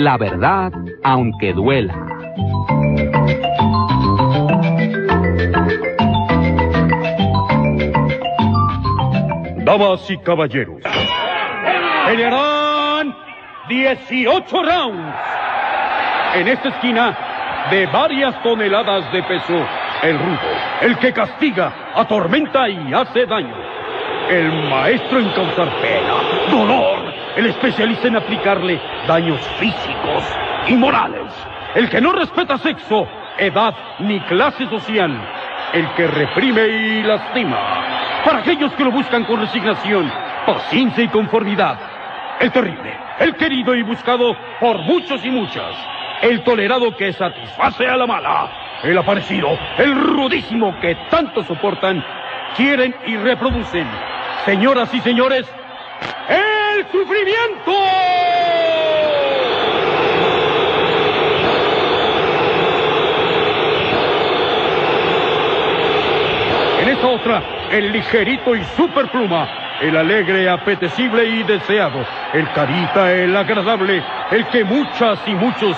La verdad, aunque duela. Damas y caballeros, pelearán 18 rounds. En esta esquina, de varias toneladas de peso, el rudo, el que castiga, atormenta y hace daño. El maestro en causar pena, dolor, el especialista en aplicarle daños físicos y morales. El que no respeta sexo, edad ni clase social. El que reprime y lastima. Para aquellos que lo buscan con resignación, paciencia y conformidad. El terrible, el querido y buscado por muchos y muchas. El tolerado que satisface a la mala. El aparecido, el rudísimo que tanto soportan, quieren y reproducen. Señoras y señores, ¡el sufrimiento! En esta otra, el ligerito y superpluma, el alegre, apetecible y deseado, el carita, el agradable, el que muchas y muchos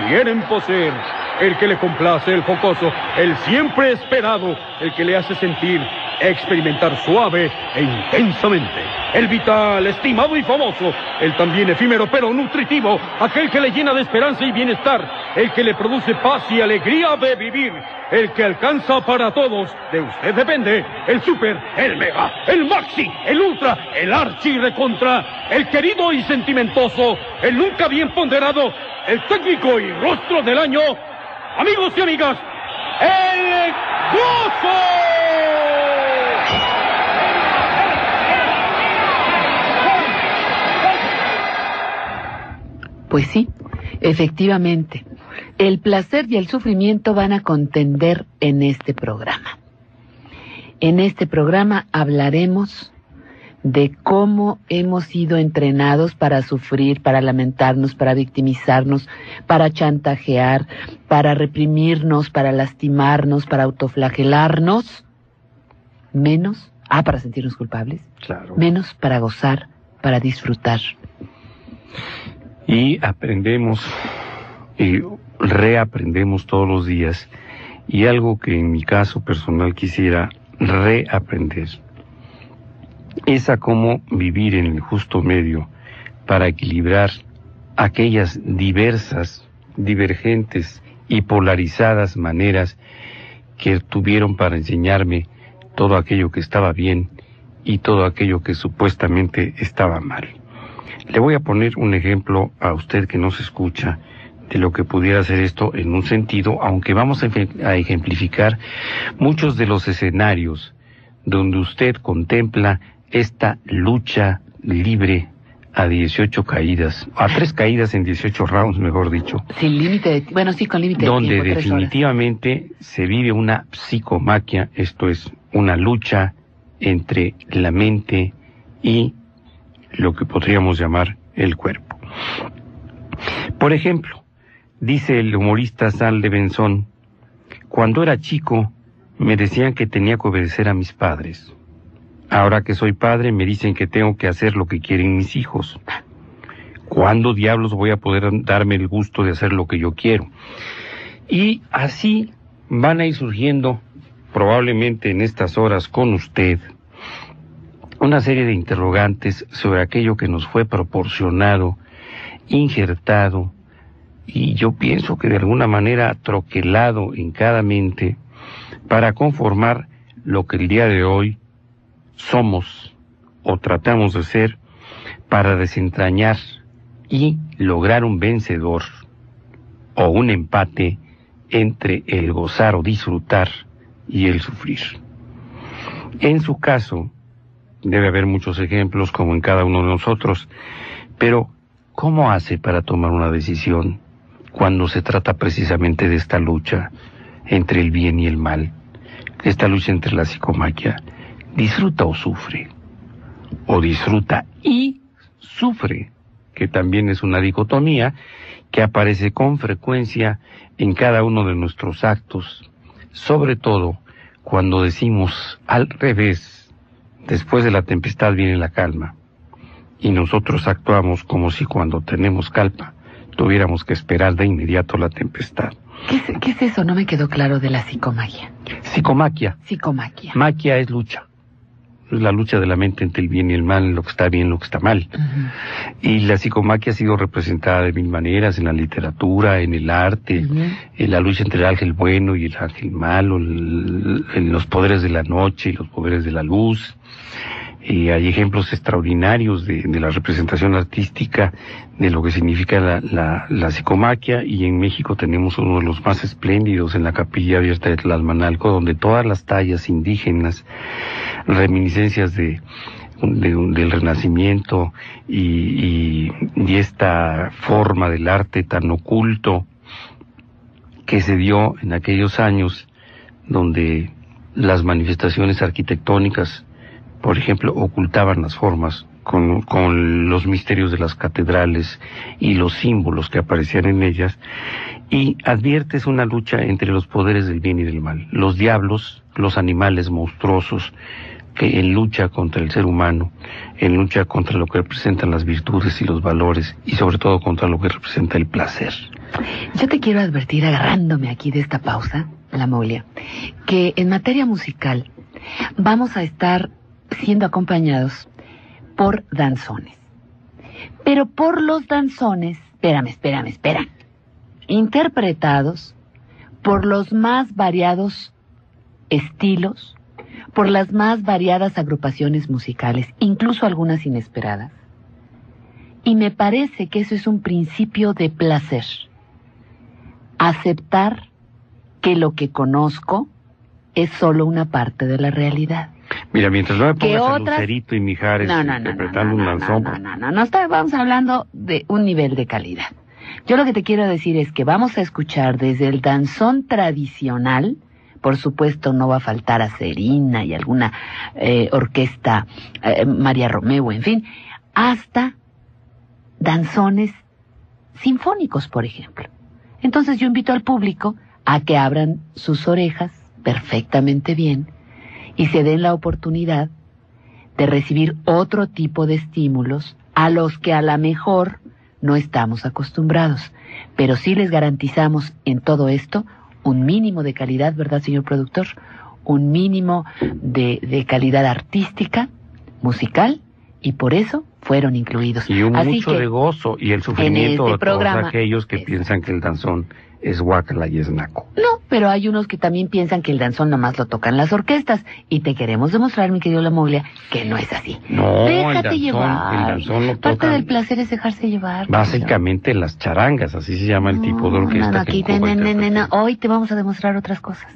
quieren poseer, el que le complace, el jocoso, el siempre esperado, el que le hace sentir, experimentar suave e intensamente, el vital, estimado y famoso, el también efímero pero nutritivo, aquel que le llena de esperanza y bienestar, el que le produce paz y alegría de vivir, el que alcanza para todos, de usted depende, el super, el mega, el maxi, el ultra, el archi recontra, el querido y sentimentoso, el nunca bien ponderado, el técnico y rostro del año, amigos y amigas, el gozo. Pues sí, efectivamente, el placer y el sufrimiento van a contender en este programa. En este programa hablaremos de cómo hemos sido entrenados para sufrir, para lamentarnos, para victimizarnos, para chantajear, para reprimirnos, para lastimarnos, para autoflagelarnos, menos, para sentirnos culpables, claro, menos para gozar, para disfrutar. Y aprendemos y reaprendemos todos los días, y algo que en mi caso personal quisiera reaprender es a cómo vivir en el justo medio para equilibrar aquellas diversas, divergentes y polarizadas maneras que tuvieron para enseñarme todo aquello que estaba bien y todo aquello que supuestamente estaba mal. Le voy a poner un ejemplo a usted que nos escucha de lo que pudiera ser esto en un sentido, aunque vamos a ejemplificar muchos de los escenarios donde usted contempla esta lucha libre a 18 caídas, a 3 caídas en 18 rounds, mejor dicho. Sin límite de, bueno, sí, con límite de donde tiempo, definitivamente se vive una psicomaquia, esto es, una lucha entre la mente y lo que podríamos llamar el cuerpo. Por ejemplo, dice el humorista Sal de Benzón, cuando era chico me decían que tenía que obedecer a mis padres. Ahora que soy padre me dicen que tengo que hacer lo que quieren mis hijos. ¿Cuándo diablos voy a poder darme el gusto de hacer lo que yo quiero? Y así van a ir surgiendo, probablemente en estas horas con usted, una serie de interrogantes sobre aquello que nos fue proporcionado, injertado, y yo pienso que de alguna manera troquelado en cada mente para conformar lo que el día de hoy somos o tratamos de ser, para desentrañar y lograr un vencedor o un empate entre el gozar o disfrutar y el sufrir. En su caso, debe haber muchos ejemplos como en cada uno de nosotros, pero ¿cómo hace para tomar una decisión cuando se trata precisamente de esta lucha entre el bien y el mal? Esta lucha entre la psicomaquia. ¿Disfruta o sufre? ¿O disfruta y sufre? Que también es una dicotomía que aparece con frecuencia en cada uno de nuestros actos, sobre todo cuando decimos al revés, después de la tempestad viene la calma, y nosotros actuamos como si cuando tenemos calma tuviéramos que esperar de inmediato la tempestad. ¿Qué es eso? No me quedó claro de la psicomagia. Psicomaquia. Psicomaquia. Maquia es lucha. Es la lucha de la mente entre el bien y el mal, lo que está bien, lo que está mal. Uh-huh. Y la psicomaquia ha sido representada de mil maneras, en la literatura, en el arte, Uh-huh. en la lucha entre el ángel bueno y el ángel malo, en los poderes de la noche y los poderes de la luz. Y hay ejemplos extraordinarios de la representación artística de lo que significa la psicomaquia, y en México tenemos uno de los más espléndidos en la Capilla Abierta de Tlalmanalco, donde todas las tallas indígenas, reminiscencias del Renacimiento y esta forma del arte tan oculto que se dio en aquellos años, donde las manifestaciones arquitectónicas, por ejemplo, ocultaban las formas con los misterios de las catedrales y los símbolos que aparecían en ellas, y adviertes una lucha entre los poderes del bien y del mal, los diablos, los animales monstruosos, que en lucha contra el ser humano, en lucha contra lo que representan las virtudes y los valores, y sobre todo contra lo que representa el placer. Yo te quiero advertir, agarrándome aquí de esta pausa, la Molia, que en materia musical vamos a estar siendo acompañados por danzones. Pero por los danzones, espérame, interpretados por los más variados estilos, por las más variadas agrupaciones musicales, incluso algunas inesperadas. Y me parece que eso es un principio de placer. Aceptar que lo que conozco es solo una parte de la realidad. Mira, mientras no me pongas a Lucerito y Mijares interpretando un danzón... Vamos hablando de un nivel de calidad. Yo lo que te quiero decir es que vamos a escuchar desde el danzón tradicional, por supuesto no va a faltar a Serina y alguna orquesta, María Romeo, en fin, hasta danzones sinfónicos, por ejemplo. Entonces yo invito al público a que abran sus orejas perfectamente bien y se den la oportunidad de recibir otro tipo de estímulos a los que a lo mejor no estamos acostumbrados, pero sí les garantizamos en todo esto un mínimo de calidad, ¿verdad, señor productor? Un mínimo de calidad artística, musical, y por eso fueron incluidos. Y mucho de gozo y el sufrimiento de todos aquellos que piensan que el danzón es guácala y es naco. No, pero hay unos que también piensan que el danzón nomás lo tocan las orquestas, y te queremos demostrar, mi querido La Moglia, que no es así. No, déjate llevar. El danzón lo Parte tocan, del placer es dejarse llevar. básicamente las charangas, así se llama el tipo de orquesta. No, aquí, hoy te vamos a demostrar otras cosas.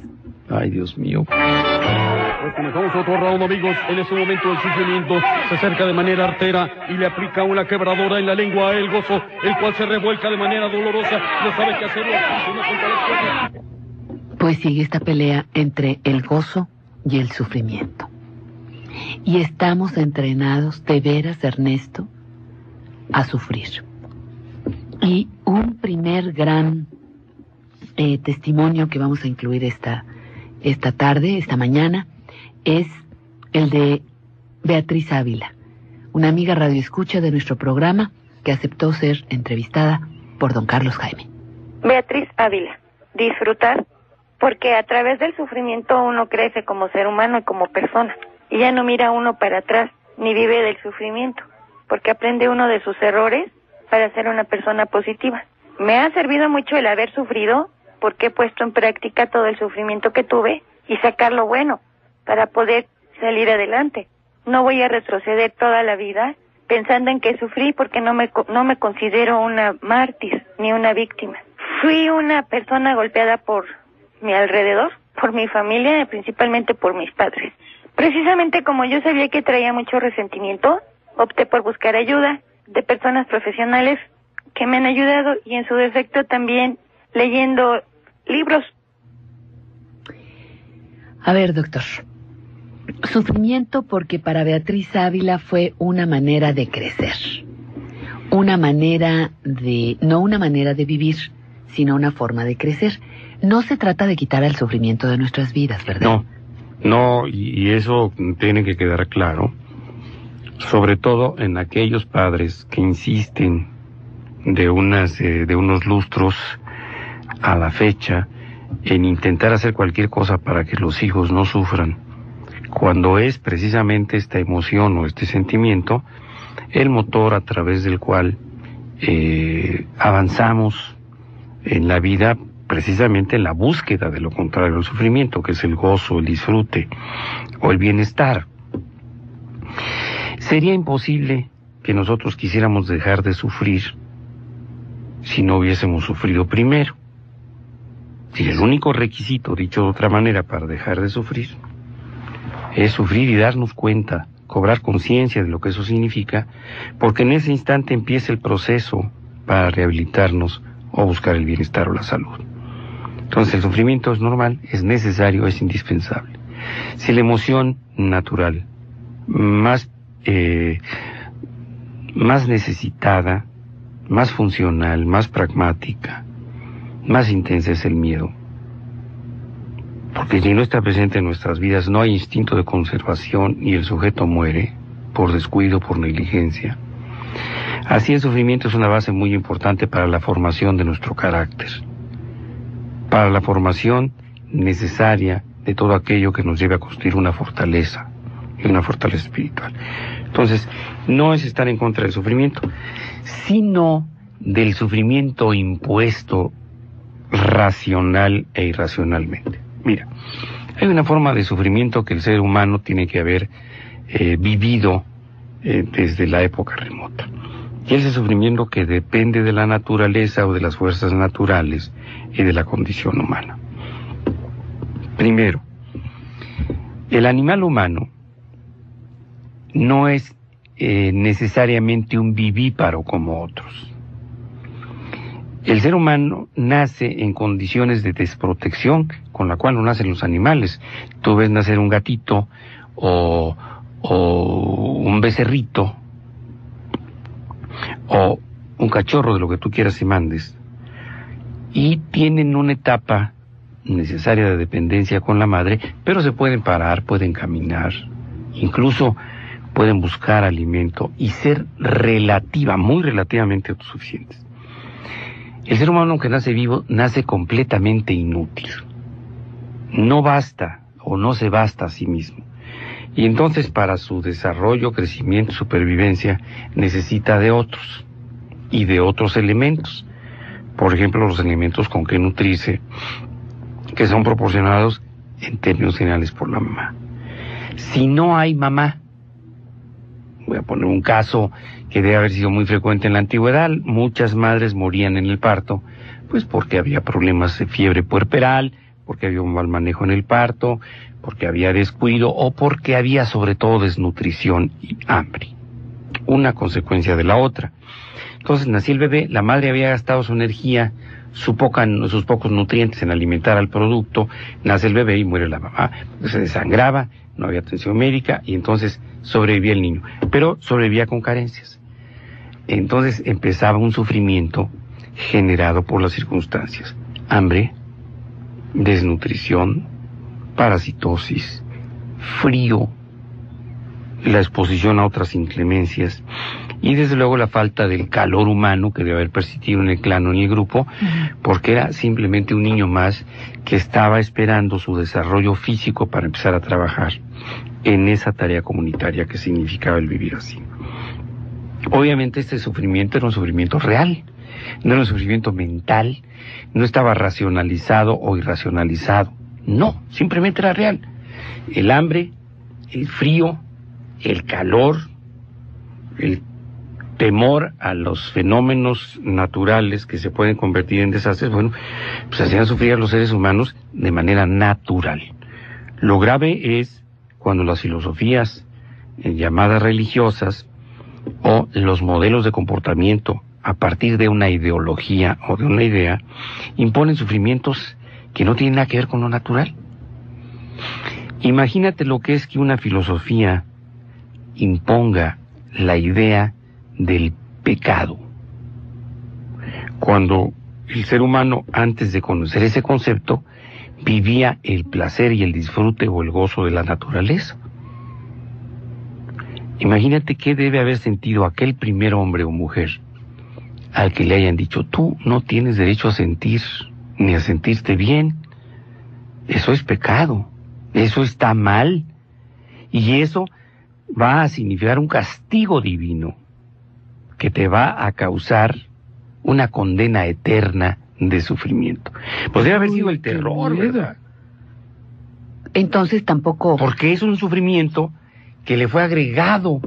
Ay, Dios mío. Pues comenzamos otro round, amigos. En ese momento el sufrimiento se acerca de manera artera y le aplica una quebradora en la lengua a el gozo, el cual se revuelca de manera dolorosa. No sabe qué hacerlo. Pues sigue esta pelea entre el gozo y el sufrimiento. Y estamos entrenados, de veras, Ernesto, a sufrir. Y un primer gran testimonio que vamos a incluir esta tarde, esta mañana, es el de Beatriz Ávila, una amiga radioescucha de nuestro programa que aceptó ser entrevistada por don Carlos Jaime. Beatriz Ávila, disfrutar, porque a través del sufrimiento uno crece como ser humano y como persona, y ya no mira uno para atrás, ni vive del sufrimiento, porque aprende uno de sus errores para ser una persona positiva. Me ha servido mucho el haber sufrido, porque he puesto en práctica todo el sufrimiento que tuve y sacar lo bueno para poder salir adelante. No voy a retroceder toda la vida pensando en que sufrí, porque no me considero una mártir ni una víctima. Fui una persona golpeada por mi alrededor, por mi familia, principalmente por mis padres. Precisamente como yo sabía que traía mucho resentimiento, opté por buscar ayuda de personas profesionales que me han ayudado, y en su defecto también leyendo libros. A ver, doctor. Sufrimiento porque para Beatriz Ávila fue una manera de crecer. No una manera de vivir, sino una forma de crecer. No se trata de quitar el sufrimiento de nuestras vidas, ¿verdad? No, y eso tiene que quedar claro. Sobre todo en aquellos padres que insisten de unos lustros a la fecha en intentar hacer cualquier cosa para que los hijos no sufran, cuando es precisamente esta emoción o este sentimiento el motor a través del cual avanzamos en la vida, precisamente en la búsqueda de lo contrario al sufrimiento, que es el gozo, el disfrute o el bienestar. Sería imposible que nosotros quisiéramos dejar de sufrir si no hubiésemos sufrido primero. Si el único requisito, dicho de otra manera, para dejar de sufrir es sufrir y darnos cuenta, cobrar conciencia de lo que eso significa, porque en ese instante empieza el proceso para rehabilitarnos o buscar el bienestar o la salud. Entonces el sufrimiento es normal, es necesario, es indispensable. Si la emoción natural más necesitada, más funcional, más pragmática, más intensa es el miedo, porque si no está presente en nuestras vidas no hay instinto de conservación y el sujeto muere por descuido, por negligencia. Así el sufrimiento es una base muy importante para la formación de nuestro carácter, para la formación necesaria de todo aquello que nos lleve a construir una fortaleza, y una fortaleza espiritual. Entonces, no es estar en contra del sufrimiento, sino del sufrimiento impuesto racional e irracionalmente. Mira, hay una forma de sufrimiento que el ser humano tiene que haber vivido desde la época remota. Y ese sufrimiento que depende de la naturaleza o de las fuerzas naturales y de la condición humana. Primero, el animal humano no es necesariamente un vivíparo como otros. El ser humano nace en condiciones de desprotección con la cual no nacen los animales. Tú ves nacer un gatito o un becerrito o un cachorro, de lo que tú quieras y mandes, y tienen una etapa necesaria de dependencia con la madre, pero se pueden parar, pueden caminar, incluso pueden buscar alimento y ser muy relativamente autosuficientes. El ser humano, aunque nace vivo, nace completamente inútil. No basta o no se basta a sí mismo. Y entonces para su desarrollo, crecimiento, supervivencia, necesita de otros y de otros elementos. Por ejemplo, los elementos con que nutrirse, que son proporcionados en términos generales por la mamá. Si no hay mamá, voy a poner un caso que debe haber sido muy frecuente en la antigüedad, muchas madres morían en el parto, pues porque había problemas de fiebre puerperal, porque había un mal manejo en el parto, porque había descuido o porque había sobre todo desnutrición y hambre. Una consecuencia de la otra. Entonces nacía el bebé, la madre había gastado su energía, sus pocos nutrientes en alimentar al producto, nace el bebé y muere la mamá, se desangraba, no había atención médica y entonces sobrevivía el niño, pero sobrevivía con carencias. Entonces empezaba un sufrimiento generado por las circunstancias: hambre, desnutrición, parasitosis, frío, la exposición a otras inclemencias y desde luego la falta del calor humano que debe haber persistido en el clan o en el grupo, porque era simplemente un niño más que estaba esperando su desarrollo físico para empezar a trabajar en esa tarea comunitaria que significaba el vivir así. Obviamente este sufrimiento era un sufrimiento real, no era un sufrimiento mental, no estaba racionalizado o irracionalizado, no, simplemente era real. El hambre, el frío, el calor, el temor a los fenómenos naturales que se pueden convertir en desastres, bueno, pues hacían sufrir a los seres humanos de manera natural. Lo grave es cuando las filosofías llamadas religiosas o los modelos de comportamiento a partir de una ideología o de una idea imponen sufrimientos que no tienen nada que ver con lo natural. Imagínate lo que es que una filosofía imponga la idea del pecado, cuando el ser humano, antes de conocer ese concepto, vivía el placer y el disfrute o el gozo de la naturaleza. Imagínate qué debe haber sentido aquel primer hombre o mujer al que le hayan dicho, tú no tienes derecho a sentir ni a sentirte bien. Eso es pecado, eso está mal, y eso va a significar un castigo divino que te va a causar una condena eterna de sufrimiento. Podría haber sido el terror, ¿verdad? Entonces tampoco... Porque es un sufrimiento que le fue agregado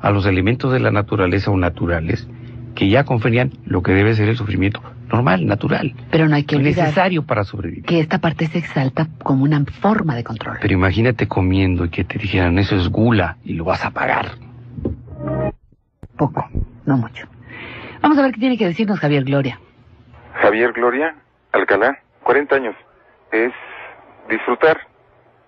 a los elementos de la naturaleza o naturales que ya conferían lo que debe ser el sufrimiento normal, natural. Pero no hay que olvidar necesario para sobrevivir. que esta parte se exalta como una forma de control. Pero imagínate comiendo y que te dijeran, eso es gula y lo vas a pagar. Poco, no mucho. Vamos a ver qué tiene que decirnos Javier Gloria. Javier Gloria, Alcalá, 40 años. Es disfrutar,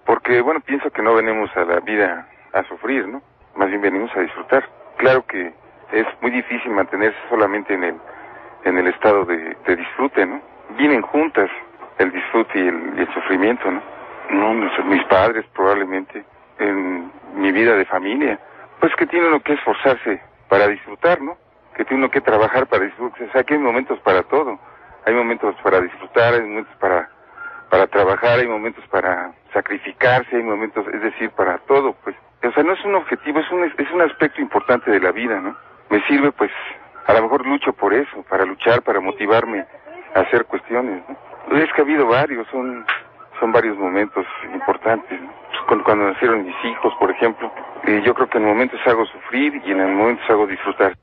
porque bueno, pienso que no venimos a la vida a sufrir, ¿no? Más bien venimos a disfrutar. Claro que es muy difícil mantenerse solamente en el estado de disfrute, ¿no? Vienen juntas el disfrute y el sufrimiento, ¿no? Mis padres probablemente, en mi vida de familia, pues que tiene uno que esforzarse para disfrutar, ¿no? Que tiene uno que trabajar para disfrutar. O sea, que hay momentos para todo. Hay momentos para disfrutar, hay momentos para trabajar, hay momentos para sacrificarse, hay momentos, es decir, para todo, pues. O sea, no es un objetivo, es un aspecto importante de la vida, ¿no? Me sirve, pues, a lo mejor lucho por eso, para luchar, para motivarme a hacer cuestiones, ¿no? Es que ha habido varios, son varios momentos importantes, ¿no? Pues cuando nacieron mis hijos, por ejemplo, yo creo que en momentos hago sufrir y en momentos hago disfrutar.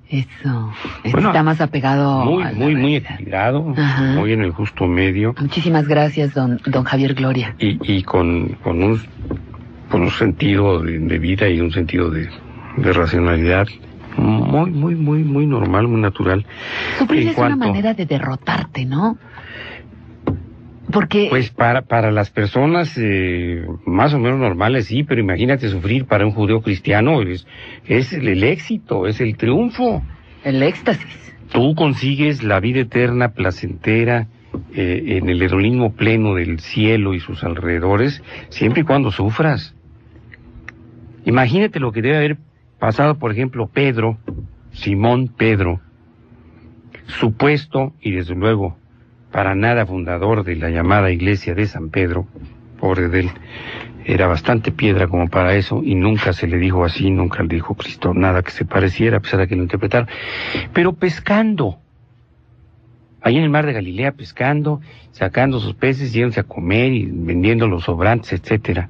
Eso, Bueno, está más apegado Muy, a la muy, muy realidad. equilibrado, Ajá. muy en el justo medio. Muchísimas gracias, don Javier Gloria. Y con un sentido de vida y un sentido de racionalidad muy normal, muy natural. Sufrir En es una cuanto- manera de derrotarte, ¿no? Porque Pues para las personas más o menos normales sí, pero imagínate sufrir para un judío cristiano, es el éxito, es el triunfo. el éxtasis. Tú consigues la vida eterna, placentera, en el heroísmo pleno del cielo y sus alrededores, siempre y cuando sufras. Imagínate lo que debe haber pasado, por ejemplo, Simón Pedro, supuesto y desde luego para nada fundador de la llamada iglesia de San Pedro, pobre de él, era bastante piedra como para eso y nunca se le dijo así, nunca le dijo Cristo nada que se pareciera, a pesar de que lo interpretaron, pero pescando, ahí en el mar de Galilea pescando, sacando sus peces, yéndose a comer y vendiendo los sobrantes, etcétera.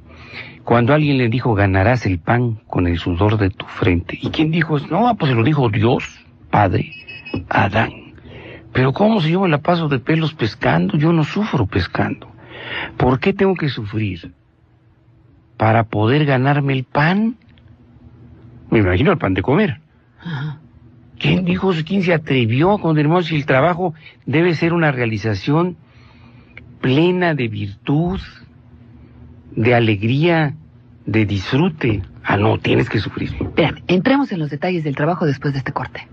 Cuando alguien le dijo, ganarás el pan con el sudor de tu frente. ¿Y quién dijo eso? No, pues se lo dijo Dios, Padre, a Adán. Pero ¿cómo si yo me la paso de pelos pescando? Yo no sufro pescando. ¿Por qué tengo que sufrir? ¿Para poder ganarme el pan? Me imagino el pan de comer. Ajá. ¿Quién dijo eso? ¿Quién se atrevió a condenar si el trabajo debe ser una realización plena de virtud, de alegría, de disfrute? Ah, no, tienes que sufrir. Espérame, entremos en los detalles del trabajo después de este corte.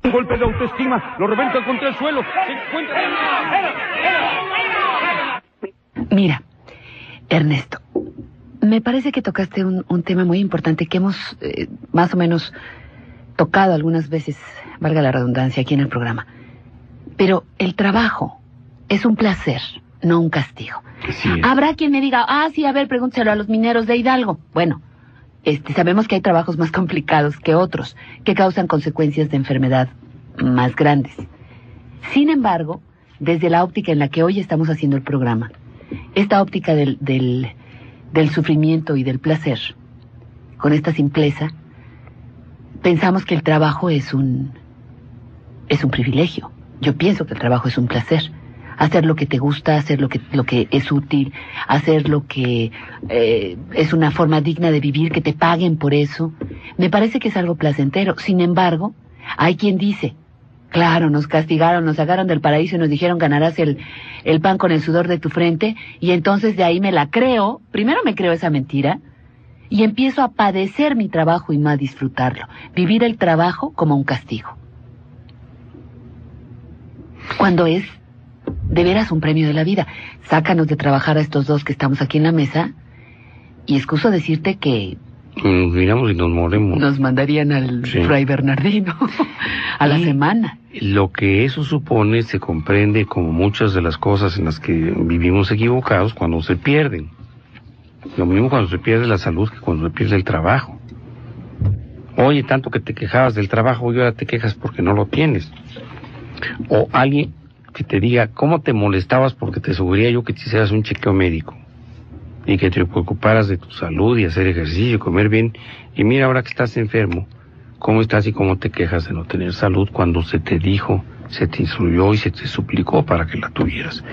Un golpe de autoestima, lo revienta contra el suelo. Se encuentra... Mira, Ernesto, me parece que tocaste un tema muy importante que hemos más o menos tocado algunas veces, valga la redundancia, aquí en el programa. Pero el trabajo es un placer, no un castigo. Así es. Habrá quien me diga, sí, a ver, pregúnteselo a los mineros de Hidalgo. Bueno, sabemos que hay trabajos más complicados que otros, que causan consecuencias de enfermedad más grandes. Sin embargo, desde la óptica en la que hoy estamos haciendo el programa, esta óptica del sufrimiento y del placer, con esta simpleza, pensamos que el trabajo es un privilegio. Yo pienso que el trabajo es un placer. Hacer lo que te gusta, hacer lo que es útil, hacer lo que es una forma digna de vivir, que te paguen por eso. Me parece que es algo placentero. Sin embargo, hay quien dice, claro, nos castigaron, nos sacaron del paraíso y nos dijeron ganarás el pan con el sudor de tu frente, y entonces de ahí me la creo, primero me creo esa mentira, y empiezo a padecer mi trabajo y no a disfrutarlo. Vivir el trabajo como un castigo. Cuando es de veras un premio de la vida. Sácanos de trabajar a estos dos que estamos aquí en la mesa Y excuso decirte que Nos miramos y nos moremos. nos mandarían al Fray Bernardino a la semana. Lo que eso supone se comprende como muchas de las cosas en las que vivimos equivocados cuando se pierden. Lo mismo cuando se pierde la salud que cuando se pierde el trabajo. Oye, tanto que te quejabas del trabajo y ahora te quejas porque no lo tienes. O alguien que te diga, ¿cómo te molestabas porque te sugeriría yo que te hicieras un chequeo médico? Y que te preocuparas de tu salud y hacer ejercicio y comer bien. Y mira, ahora que estás enfermo, ¿cómo estás y cómo te quejas de no tener salud cuando se te dijo, se te instruyó y se te suplicó para que la tuvieras?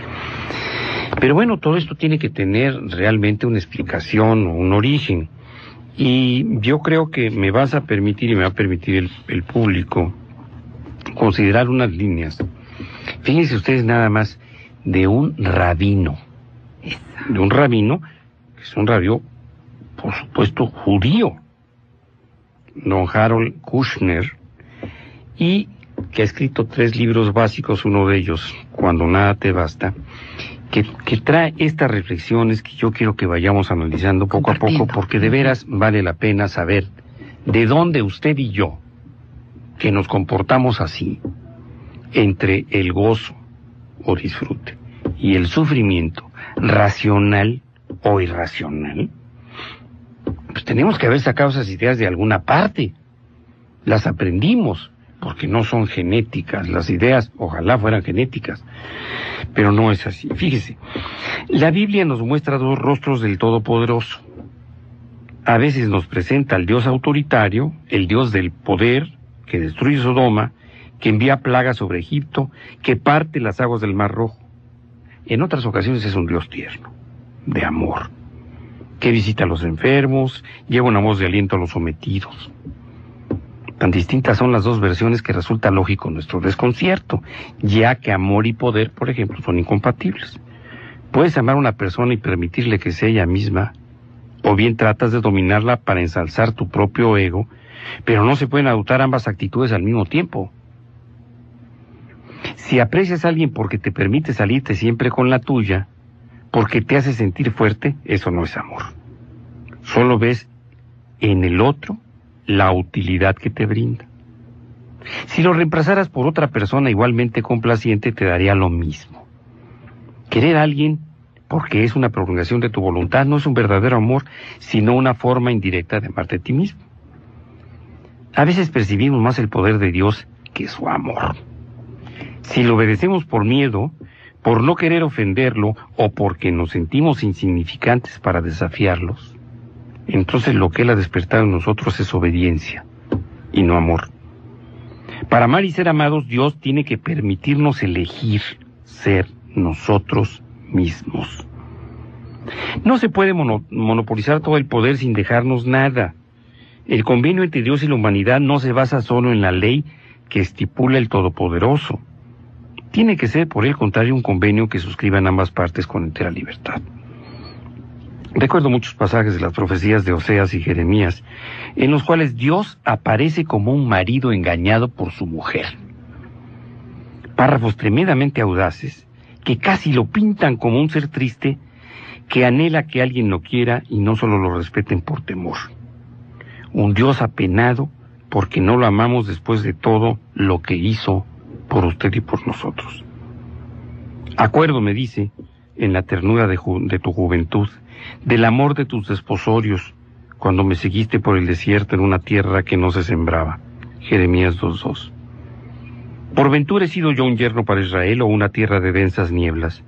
Pero bueno, todo esto tiene que tener realmente una explicación o un origen. Y yo creo que me vas a permitir y me va a permitir el público considerar unas líneas. Fíjense ustedes nada más de un rabino. De un rabino, que es un rabino, por supuesto, judío. Don Harold Kushner, y que ha escrito 3 libros básicos, uno de ellos, Cuando nada te basta, que trae estas reflexiones que yo quiero que vayamos analizando poco a poco, porque de veras vale la pena saber de dónde usted y yo, que nos comportamos así, entre el gozo o disfrute y el sufrimiento, racional o irracional, pues tenemos que haber sacado esas ideas de alguna parte. Las aprendimos, porque no son genéticas. Las ideas, ojalá fueran genéticas, pero no es así. Fíjese, la Biblia nos muestra 2 rostros del Todopoderoso. A veces nos presenta al Dios autoritario, el Dios del poder, que destruye Sodoma, que envía plagas sobre Egipto, que parte las aguas del Mar Rojo. En otras ocasiones es un Dios tierno, de amor, que visita a los enfermos, lleva una voz de aliento a los sometidos. Tan distintas son las 2 versiones que resulta lógico nuestro desconcierto, ya que amor y poder, por ejemplo, son incompatibles. Puedes amar a una persona y permitirle que sea ella misma, o bien tratas de dominarla para ensalzar tu propio ego, pero no se pueden adoptar ambas actitudes al mismo tiempo. Si aprecias a alguien porque te permite salirte siempre con la tuya, porque te hace sentir fuerte, eso no es amor. Solo ves en el otro la utilidad que te brinda. Si lo reemplazaras por otra persona igualmente complaciente, te daría lo mismo. Querer a alguien porque es una prolongación de tu voluntad no es un verdadero amor, sino una forma indirecta de amarte a ti mismo. A veces percibimos más el poder de Dios que su amor. Si lo obedecemos por miedo, por no querer ofenderlo o porque nos sentimos insignificantes para desafiarlos, entonces lo que Él ha despertado en nosotros es obediencia y no amor. Para amar y ser amados, Dios tiene que permitirnos elegir ser nosotros mismos. No se puede monopolizar todo el poder sin dejarnos nada. El convenio entre Dios y la humanidad no se basa solo en la ley que estipula el Todopoderoso. Tiene que ser, por el contrario, un convenio que suscriban ambas partes con entera libertad. Recuerdo muchos pasajes de las profecías de Oseas y Jeremías, en los cuales Dios aparece como un marido engañado por su mujer. Párrafos tremendamente audaces, que casi lo pintan como un ser triste, que anhela que alguien lo quiera y no solo lo respeten por temor. Un Dios apenado porque no lo amamos después de todo lo que hizo por usted y por nosotros. Acuerdo, me dice, en la ternura de tu juventud, del amor de tus desposorios, cuando me seguiste por el desierto en una tierra que no se sembraba. Jeremías 2:2. Por ventura he sido yo un yerno para Israel o una tierra de densas nieblas.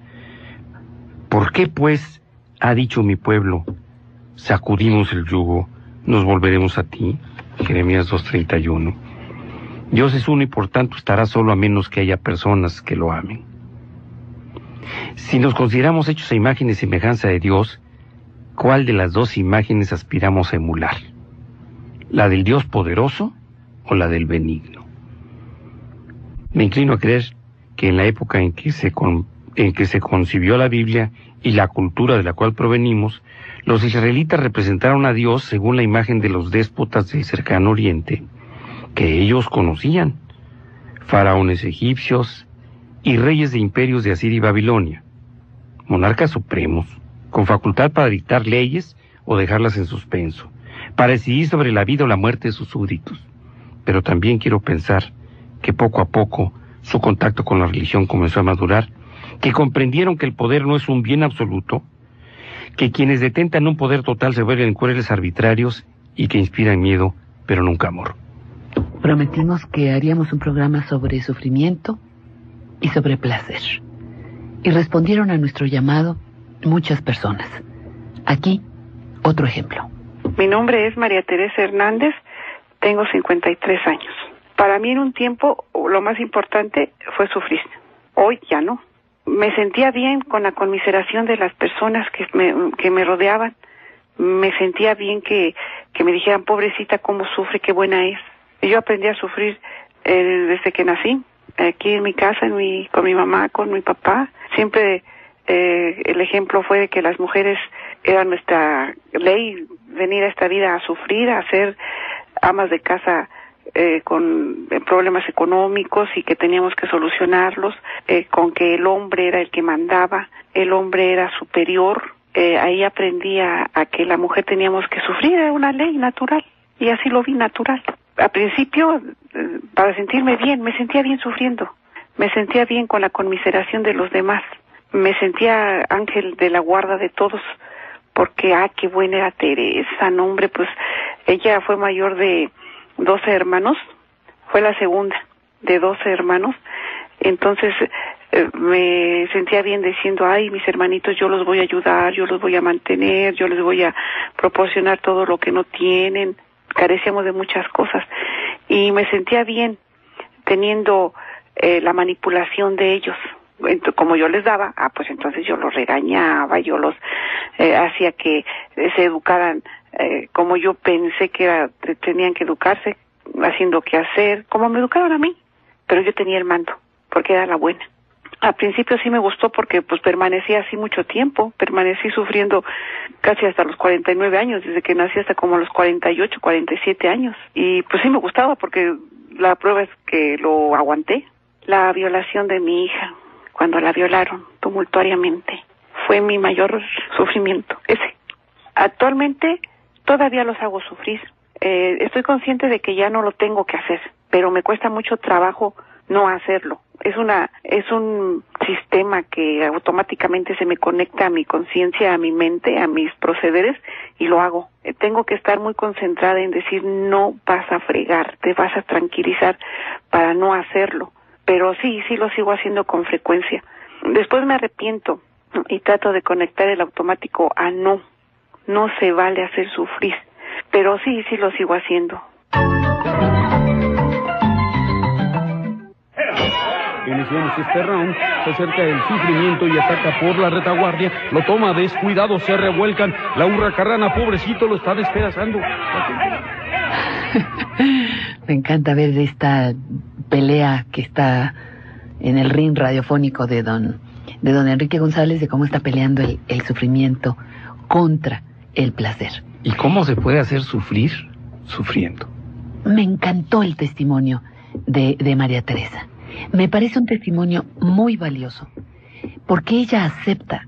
¿Por qué, pues, ha dicho mi pueblo, sacudimos el yugo, nos volveremos a ti? Jeremías 2:31. Dios es uno y por tanto estará solo a menos que haya personas que lo amen. Si nos consideramos hechos a imagen y semejanza de Dios, ¿cuál de las 2 imágenes aspiramos a emular? ¿La del Dios poderoso o la del benigno? Me inclino a creer que en la época en que se concibió la Biblia y la cultura de la cual provenimos, los israelitas representaron a Dios según la imagen de los déspotas del cercano oriente, que ellos conocían, faraones egipcios y reyes de imperios de Asiria y Babilonia, monarcas supremos, con facultad para dictar leyes o dejarlas en suspenso, para decidir sobre la vida o la muerte de sus súbditos. Pero también quiero pensar que poco a poco su contacto con la religión comenzó a madurar, que comprendieron que el poder no es un bien absoluto, que quienes detentan un poder total se vuelven crueles arbitrarios y que inspiran miedo, pero nunca amor. Prometimos que haríamos un programa sobre sufrimiento y sobre placer. Y respondieron a nuestro llamado muchas personas. Aquí, otro ejemplo. Mi nombre es María Teresa Hernández, tengo 53 años. Para mí en un tiempo lo más importante fue sufrir. Hoy ya no. Me sentía bien con la conmiseración de las personas que me rodeaban. Me sentía bien que me dijeran, pobrecita, cómo sufre, qué buena es. Yo aprendí a sufrir desde que nací, aquí en mi casa, con mi mamá, con mi papá. Siempre el ejemplo fue de que las mujeres era nuestra ley venir a esta vida a sufrir, a ser amas de casa con problemas económicos y que teníamos que solucionarlos, con que el hombre era el que mandaba, el hombre era superior. Ahí aprendí a que la mujer teníamos que sufrir, era una ley natural, y así lo vi natural. Al principio, para sentirme bien, me sentía bien sufriendo, me sentía bien con la conmiseración de los demás, me sentía ángel de la guarda de todos, porque, qué buena era Teresa, no hombre, pues ella fue mayor de 12 hermanos, fue la segunda de 12 hermanos, entonces me sentía bien diciendo, mis hermanitos, yo los voy a ayudar, yo los voy a mantener, yo les voy a proporcionar todo lo que no tienen. Carecíamos de muchas cosas y me sentía bien teniendo la manipulación de ellos. Como yo les daba, pues entonces yo los regañaba, yo los hacía que se educaran como yo pensé que tenían que educarse, haciendo qué hacer, como me educaron a mí, pero yo tenía el mando, porque era la buena. Al principio sí me gustó porque pues permanecí así mucho tiempo, permanecí sufriendo casi hasta los 49 años, desde que nací hasta como los 48, 47 años. Y pues sí me gustaba porque la prueba es que lo aguanté. La violación de mi hija, cuando la violaron tumultuariamente, fue mi mayor sufrimiento, ese. Actualmente todavía los hago sufrir. Estoy consciente de que ya no lo tengo que hacer, pero me cuesta mucho trabajo no hacerlo. Es un sistema que automáticamente se me conecta a mi conciencia, a mi mente, a mis procederes y lo hago. Tengo que estar muy concentrada en decir no vas a fregar, te vas a tranquilizar para no hacerlo. Pero sí lo sigo haciendo con frecuencia. Después me arrepiento y trato de conectar el automático a no se vale hacer sufrir. Pero sí lo sigo haciendo. Iniciamos este round, se acerca el sufrimiento y ataca por la retaguardia, lo toma descuidado, se revuelcan, la hurracarrana, pobrecito, lo está despedazando. Me encanta ver esta pelea que está en el ring radiofónico de don Enrique González, de cómo está peleando el sufrimiento contra el placer. ¿Y cómo se puede hacer sufrir sufriendo? Me encantó el testimonio de María Teresa. Me parece un testimonio muy valioso, porque ella acepta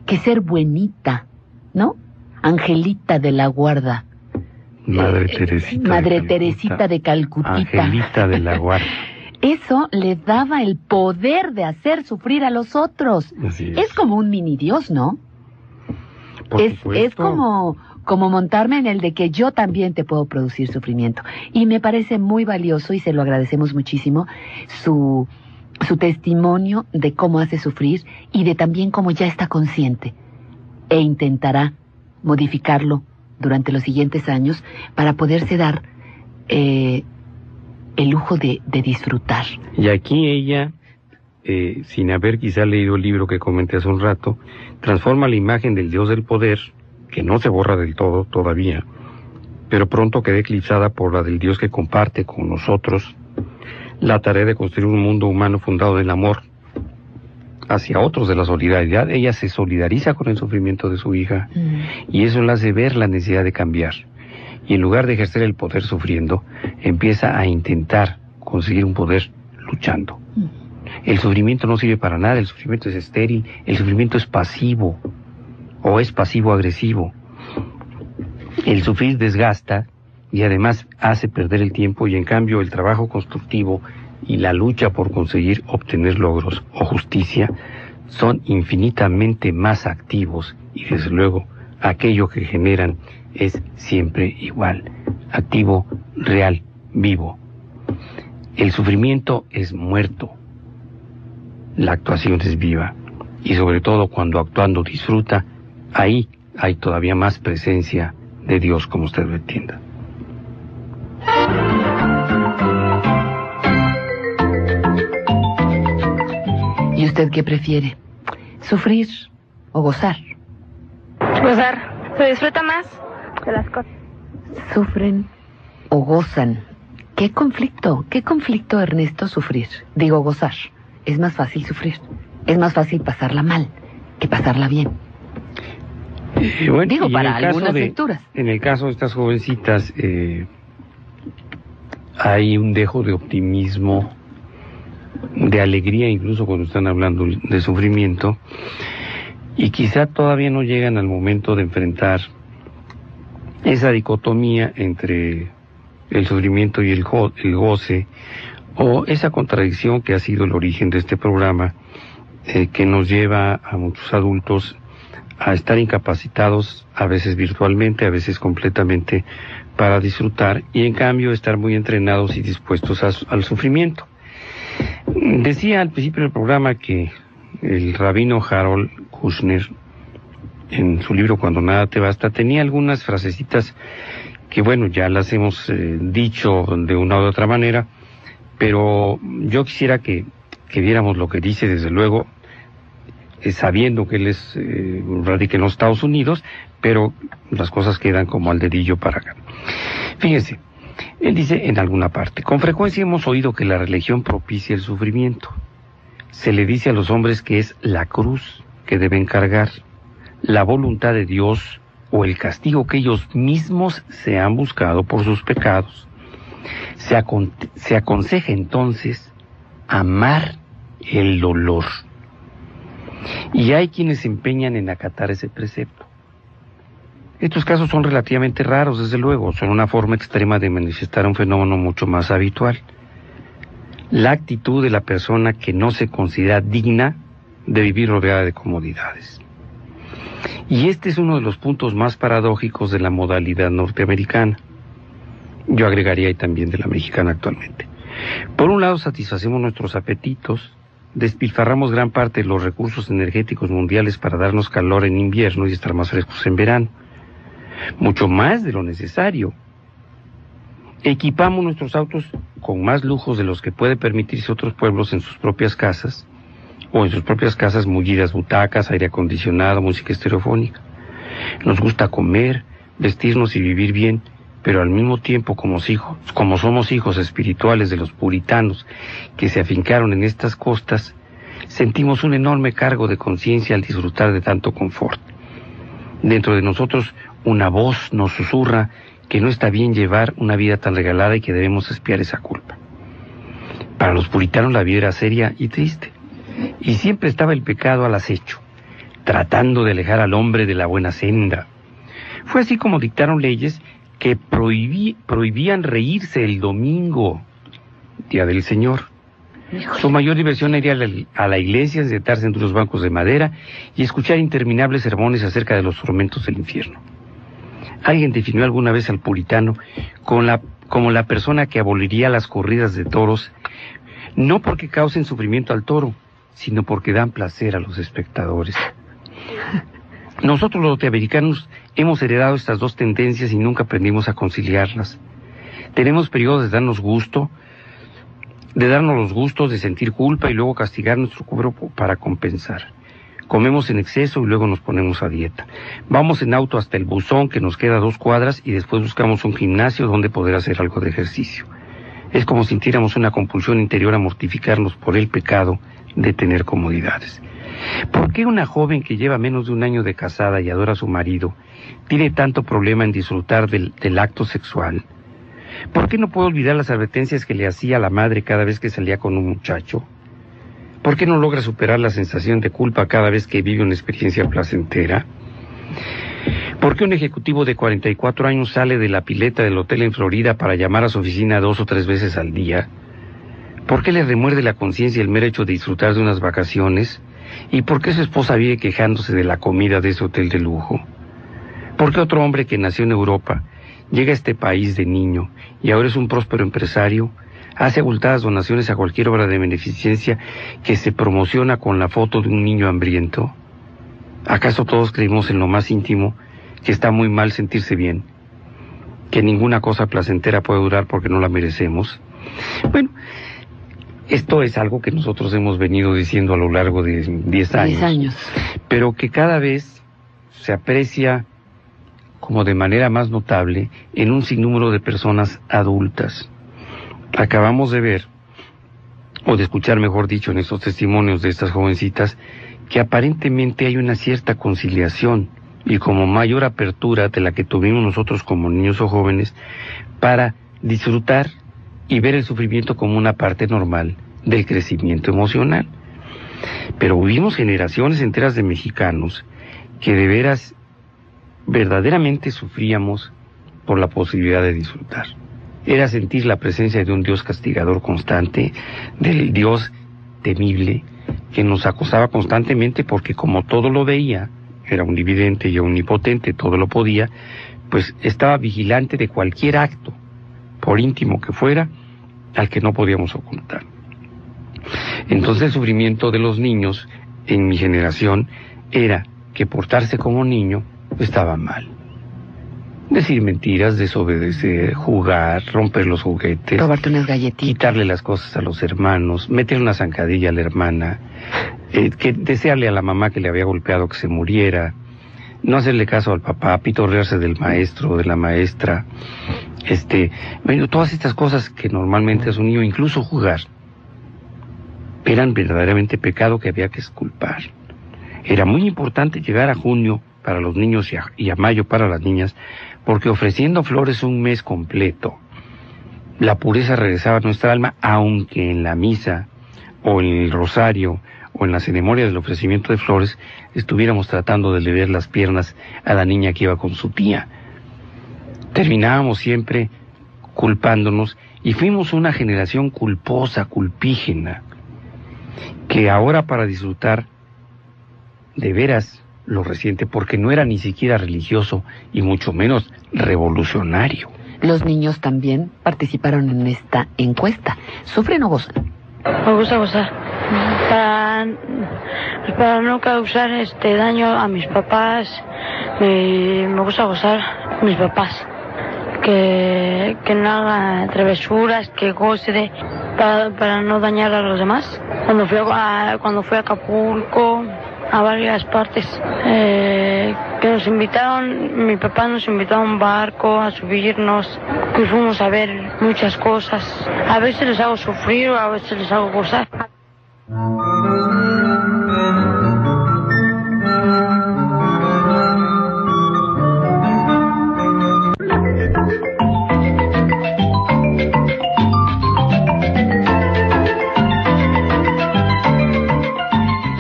que ser buenita, ¿no? Angelita de la guarda. Madre Teresita. Madre Teresita de Calcutita. Angelita de la guarda. Eso le daba el poder de hacer sufrir a los otros. Así es. Es como un mini Dios, ¿no? Es como montarme en el de que yo también te puedo producir sufrimiento. Y me parece muy valioso, y se lo agradecemos muchísimo, su testimonio de cómo hace sufrir y de también cómo ya está consciente e intentará modificarlo durante los siguientes años para poderse dar el lujo de disfrutar. Y aquí ella, sin haber quizá leído el libro que comenté hace un rato, transforma la imagen del Dios del poder, que no se borra del todo todavía, pero pronto queda eclipsada por la del Dios que comparte con nosotros la tarea de construir un mundo humano fundado en el amor hacia otros, de la solidaridad. Ella se solidariza con el sufrimiento de su hija y eso le hace ver la necesidad de cambiar. Y en lugar de ejercer el poder sufriendo, empieza a intentar conseguir un poder luchando. El sufrimiento no sirve para nada, el sufrimiento es estéril, el sufrimiento es pasivo o es pasivo-agresivo. El sufrir desgasta y además hace perder el tiempo, y en cambio el trabajo constructivo y la lucha por conseguir obtener logros o justicia son infinitamente más activos, y desde luego aquello que generan es siempre igual, activo, real, vivo. El sufrimiento es muerto, la actuación es viva, y sobre todo cuando actuando disfruta, ahí hay todavía más presencia de Dios, como usted lo entienda. ¿Y usted qué prefiere? ¿Sufrir o gozar? Gozar. Se disfruta más de las cosas. ¿Sufren o gozan? ¿Qué conflicto, Ernesto, sufrir? Digo, gozar. Es más fácil sufrir. Es más fácil pasarla mal que pasarla bien. Bueno, digo, para algunas lecturas. En el caso de estas jovencitas, hay un dejo de optimismo, de alegría, incluso cuando están hablando de sufrimiento, y quizá todavía no llegan al momento de enfrentar esa dicotomía entre el sufrimiento y el goce, o esa contradicción que ha sido el origen de este programa, que nos lleva a muchos adultos a estar incapacitados, a veces virtualmente, a veces completamente, para disfrutar, y en cambio estar muy entrenados y dispuestos al sufrimiento. Decía al principio del programa que el rabino Harold Kushner, en su libro Cuando nada te basta, tenía algunas frasecitas que, bueno, ya las hemos dicho de una u otra manera, pero yo quisiera que viéramos lo que dice, desde luego, sabiendo que él radica en los Estados Unidos, pero las cosas quedan como al dedillo para acá. Fíjense, él dice en alguna parte: con frecuencia hemos oído que la religión propicia el sufrimiento. Se le dice a los hombres que es la cruz que deben cargar, la voluntad de Dios o el castigo que ellos mismos se han buscado por sus pecados. Se aconseja entonces amar el dolor. Y hay quienes se empeñan en acatar ese precepto. Estos casos son relativamente raros, desde luego, son una forma extrema de manifestar un fenómeno mucho más habitual: la actitud de la persona que no se considera digna de vivir rodeada de comodidades. Y este es uno de los puntos más paradójicos de la modalidad norteamericana. Yo agregaría ahí también de la mexicana actualmente. Por un lado, satisfacemos nuestros apetitos, despilfarramos gran parte de los recursos energéticos mundiales para darnos calor en invierno y estar más frescos en verano, mucho más de lo necesario. Equipamos nuestros autos con más lujos de los que puede permitirse otros pueblos en sus propias casas, o en sus propias casas mullidas butacas, aire acondicionado, música estereofónica. Nos gusta comer, vestirnos y vivir bien, pero al mismo tiempo, como somos hijos espirituales de los puritanos que se afincaron en estas costas, sentimos un enorme cargo de conciencia al disfrutar de tanto confort. Dentro de nosotros, una voz nos susurra que no está bien llevar una vida tan regalada y que debemos expiar esa culpa. Para los puritanos la vida era seria y triste, y siempre estaba el pecado al acecho, tratando de alejar al hombre de la buena senda. Fue así como dictaron leyes que prohibían reírse el domingo, día del Señor. Su mayor diversión era ir a la iglesia, sentarse entre los bancos de madera y escuchar interminables sermones acerca de los tormentos del infierno. Alguien definió alguna vez al puritano como la persona que aboliría las corridas de toros, no porque causen sufrimiento al toro, sino porque dan placer a los espectadores. Nosotros los norteamericanos hemos heredado estas dos tendencias y nunca aprendimos a conciliarlas. Tenemos periodos de darnos los gustos, de sentir culpa y luego castigar nuestro cuerpo para compensar. Comemos en exceso y luego nos ponemos a dieta. Vamos en auto hasta el buzón, que nos queda 2 cuadras, y después buscamos un gimnasio donde poder hacer algo de ejercicio. Es como si sintiéramos una compulsión interior a mortificarnos por el pecado de tener comodidades. ¿Por qué una joven que lleva menos de un año de casada y adora a su marido tiene tanto problema en disfrutar del acto sexual? ¿Por qué no puede olvidar las advertencias que le hacía a la madre cada vez que salía con un muchacho? ¿Por qué no logra superar la sensación de culpa cada vez que vive una experiencia placentera? ¿Por qué un ejecutivo de 44 años sale de la pileta del hotel en Florida para llamar a su oficina 2 o 3 veces al día? ¿Por qué le remuerde la conciencia el mero hecho de disfrutar de unas vacaciones? ¿Y por qué su esposa vive quejándose de la comida de ese hotel de lujo? ¿Por qué otro hombre que nació en Europa llega a este país de niño y ahora es un próspero empresario, hace abultadas donaciones a cualquier obra de beneficencia que se promociona con la foto de un niño hambriento? ¿Acaso todos creemos en lo más íntimo que está muy mal sentirse bien, que ninguna cosa placentera puede durar porque no la merecemos? Bueno, esto es algo que nosotros hemos venido diciendo a lo largo de 10 años. 10 años. Pero que cada vez se aprecia como de manera más notable en un sinnúmero de personas adultas. Acabamos de ver, o de escuchar mejor dicho, en estos testimonios de estas jovencitas, que aparentemente hay una cierta conciliación y como mayor apertura de la que tuvimos nosotros como niños o jóvenes para disfrutar y ver el sufrimiento como una parte normal del crecimiento emocional. Pero hubimos generaciones enteras de mexicanos que de veras verdaderamente sufríamos por la posibilidad de disfrutar. Era sentir la presencia de un Dios castigador constante, del Dios temible, que nos acosaba constantemente porque como todo lo veía, era omnividente y omnipotente, todo lo podía, pues estaba vigilante de cualquier acto, por íntimo que fuera, al que no podíamos ocultar. Entonces el sufrimiento de los niños en mi generación era que portarse como niño estaba mal. Decir mentiras, desobedecer, jugar, romper los juguetes, Robarte unas galletitas, quitarle las cosas a los hermanos, meter una zancadilla a la hermana, que desearle a la mamá que le había golpeado que se muriera, no hacerle caso al papá, pitorrearse del maestro o de la maestra, bueno, todas estas cosas que normalmente es un niño, incluso jugar, eran verdaderamente pecado que había que exculpar. Era muy importante llegar a junio para los niños y a mayo para las niñas, porque ofreciendo flores un mes completo, la pureza regresaba a nuestra alma, aunque en la misa, o en el rosario, o en la ceremonia del ofrecimiento de flores, estuviéramos tratando de leer las piernas a la niña que iba con su tía. Terminábamos siempre culpándonos, y fuimos una generación culposa, culpígena, que ahora para disfrutar de veras lo reciente, porque no era ni siquiera religioso y mucho menos revolucionario. Los niños también participaron en esta encuesta. ¿Sufren o gozan? Me gusta gozar. Para no causar daño a mis papás, me gusta gozar a mis papás. Que no haga travesuras, que goce para no dañar a los demás. Cuando fui a Acapulco, a varias partes, que nos invitaron, mi papá nos invitó a un barco a subirnos, que fuimos a ver muchas cosas. A veces les hago sufrir o a veces les hago gozar.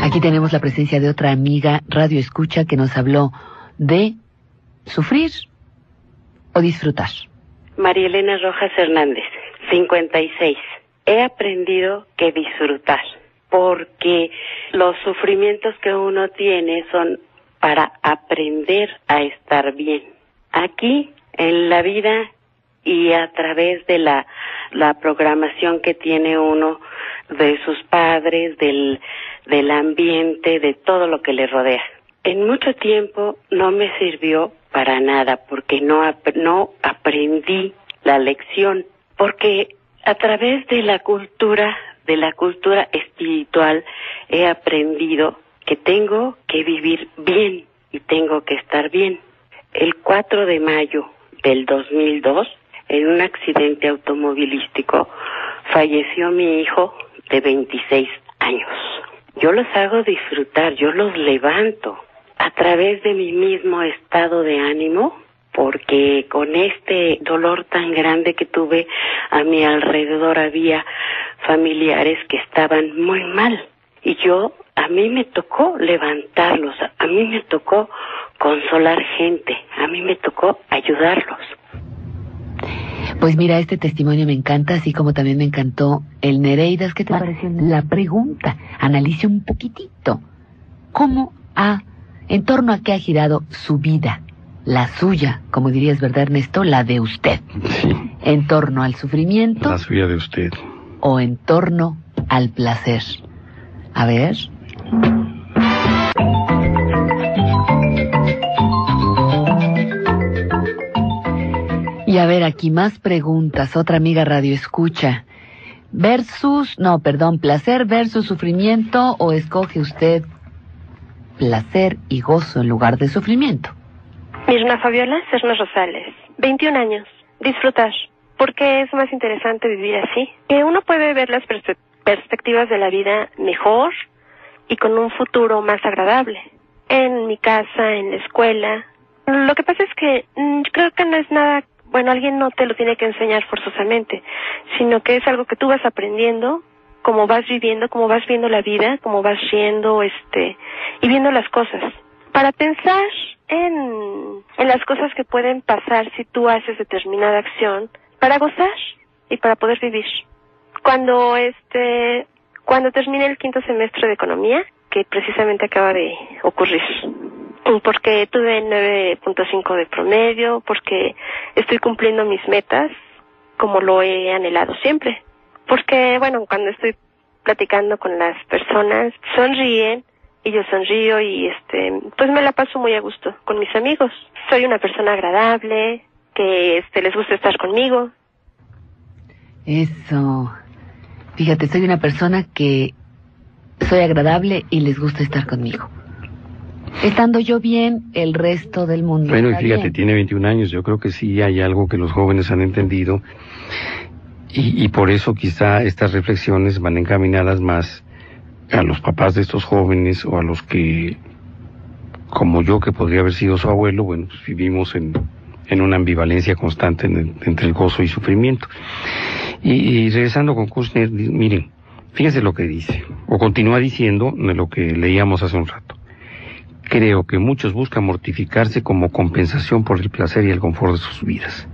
Aquí tenemos la presencia de otra amiga Radio Escucha que nos habló de sufrir o disfrutar. María Elena Rojas Hernández, 56. He aprendido que disfrutar, porque los sufrimientos que uno tiene son para aprender a estar bien. Aquí, en la vida y a través de la programación que tiene uno de sus padres, del ambiente, de todo lo que le rodea. En mucho tiempo no me sirvió para nada porque no aprendí la lección, porque a través de la cultura espiritual he aprendido que tengo que vivir bien y tengo que estar bien. El 4 de mayo del 2002, en un accidente automovilístico, falleció mi hijo de 26 años. Yo los hago disfrutar, yo los levanto a través de mi mismo estado de ánimo, porque con este dolor tan grande que tuve a mi alrededor había familiares que estaban muy mal. Y yo, a mí me tocó levantarlos, a mí me tocó consolar gente, a mí me tocó ayudarlos. Pues mira, este testimonio me encanta, así como también me encantó el Nereidas. ¿Qué te pareció la pregunta? Analice un poquitito. ¿En torno a qué ha girado su vida? La suya, como dirías, ¿verdad, Ernesto? La de usted. Sí. ¿En torno al sufrimiento? La suya de usted. ¿O en torno al placer? A ver. Y a ver, aquí más preguntas. Otra amiga radio escucha. Placer versus sufrimiento, ¿o escoge usted placer y gozo en lugar de sufrimiento? Mirna Fabiola Cernas Rosales, 21 años. Disfrutar, porque es más interesante vivir así. Que uno puede ver las perspectivas de la vida mejor y con un futuro más agradable. En mi casa, en la escuela. Lo que pasa es que creo que no es nada... Bueno, alguien no te lo tiene que enseñar forzosamente, sino que es algo que tú vas aprendiendo, como vas viviendo, como vas viendo la vida, como vas yendo, y viendo las cosas. Para pensar en las cosas que pueden pasar si tú haces determinada acción, para gozar y para poder vivir. Cuando termine el 5º semestre de economía, que precisamente acaba de ocurrir, porque tuve 9.5 de promedio, porque estoy cumpliendo mis metas como lo he anhelado siempre. Porque, bueno, cuando estoy platicando con las personas, sonríen y yo sonrío y pues me la paso muy a gusto con mis amigos. Soy una persona agradable, que les gusta estar conmigo. Eso. Fíjate, soy una persona que soy agradable y les gusta estar conmigo. Estando yo bien, el resto del mundo bueno, está y fíjate, bien. Tiene 21 años. Yo creo que sí hay algo que los jóvenes han entendido. Y por eso quizá estas reflexiones van encaminadas más a los papás de estos jóvenes o a los que, como yo, que podría haber sido su abuelo, bueno, pues vivimos en una ambivalencia constante entre el gozo y sufrimiento. Y regresando con Kushner, miren, fíjense lo que dice, o continúa diciendo de lo que leíamos hace un rato. Creo que muchos buscan mortificarse como compensación por el placer y el confort de sus vidas.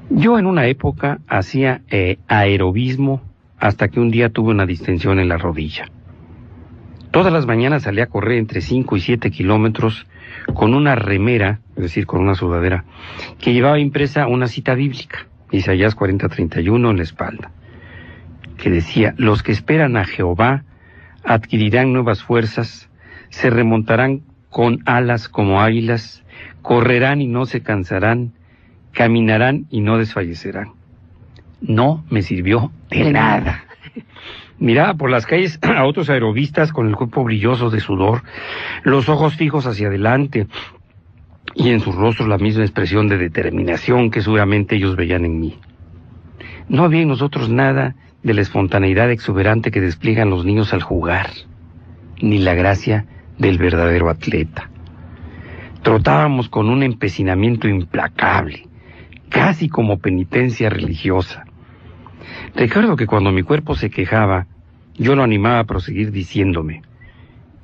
Yo en una época hacía aerobismo hasta que un día tuve una distensión en la rodilla. Todas las mañanas salía a correr entre 5 y 7 kilómetros con una remera, es decir, con una sudadera, que llevaba impresa una cita bíblica, Isaías 40:31 en la espalda, que decía: los que esperan a Jehová adquirirán nuevas fuerzas, se remontarán con alas como águilas, correrán y no se cansarán, caminarán y no desfallecerán. No me sirvió de nada. Miraba por las calles a otros aerobistas con el cuerpo brilloso de sudor, los ojos fijos hacia adelante, y en sus rostros la misma expresión de determinación que seguramente ellos veían en mí. No había en nosotros nada de la espontaneidad exuberante que despliegan los niños al jugar, ni la gracia del verdadero atleta. Trotábamos con un empecinamiento implacable, casi como penitencia religiosa. Recuerdo que cuando mi cuerpo se quejaba, yo lo animaba a proseguir diciéndome: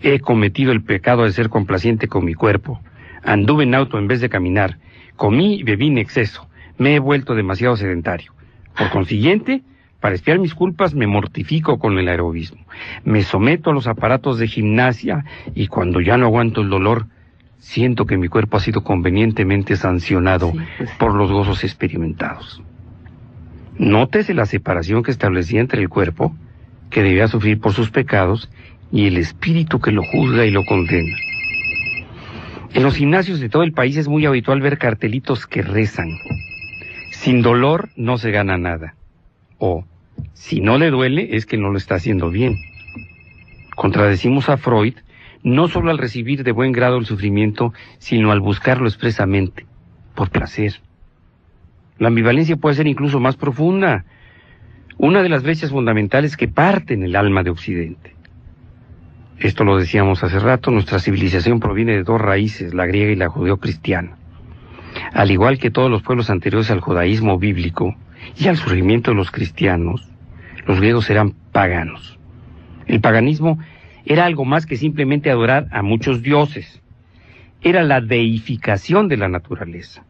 he cometido el pecado de ser complaciente con mi cuerpo, anduve en auto en vez de caminar, comí y bebí en exceso, me he vuelto demasiado sedentario. Por consiguiente, para expiar mis culpas me mortifico con el aerobismo, me someto a los aparatos de gimnasia y cuando ya no aguanto el dolor, siento que mi cuerpo ha sido convenientemente sancionado por los gozos experimentados. Nótese la separación que establecía entre el cuerpo, que debía sufrir por sus pecados, y el espíritu que lo juzga y lo condena. En los gimnasios de todo el país es muy habitual ver cartelitos que rezan: sin dolor no se gana nada, o si no le duele es que no lo está haciendo bien. Contradecimos a Freud no solo al recibir de buen grado el sufrimiento, sino al buscarlo expresamente, por placer. La ambivalencia puede ser incluso más profunda, una de las brechas fundamentales que parten el alma de Occidente. Esto lo decíamos hace rato, nuestra civilización proviene de dos raíces, la griega y la judeocristiana. Al igual que todos los pueblos anteriores al judaísmo bíblico y al surgimiento de los cristianos, los griegos eran paganos. El paganismo era algo más que simplemente adorar a muchos dioses. Era la deificación de la naturaleza,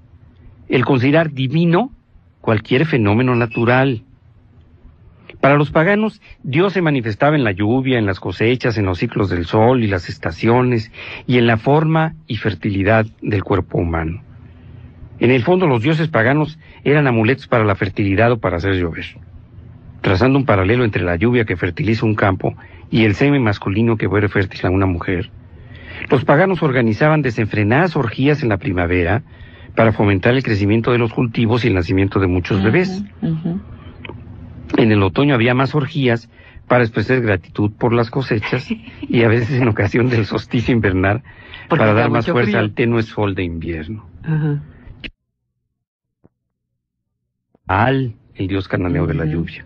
el considerar divino cualquier fenómeno natural. Para los paganos, Dios se manifestaba en la lluvia, en las cosechas, en los ciclos del sol y las estaciones, y en la forma y fertilidad del cuerpo humano. En el fondo, los dioses paganos eran amuletos para la fertilidad o para hacer llover, trazando un paralelo entre la lluvia que fertiliza un campo y el semen masculino que vuelve fértil a una mujer. Los paganos organizaban desenfrenadas orgías en la primavera para fomentar el crecimiento de los cultivos y el nacimiento de muchos bebés. En el otoño había más orgías para expresar gratitud por las cosechas y a veces en ocasión del solsticio invernal para dar más fuerza al tenue sol de invierno. El dios cananeo de la lluvia.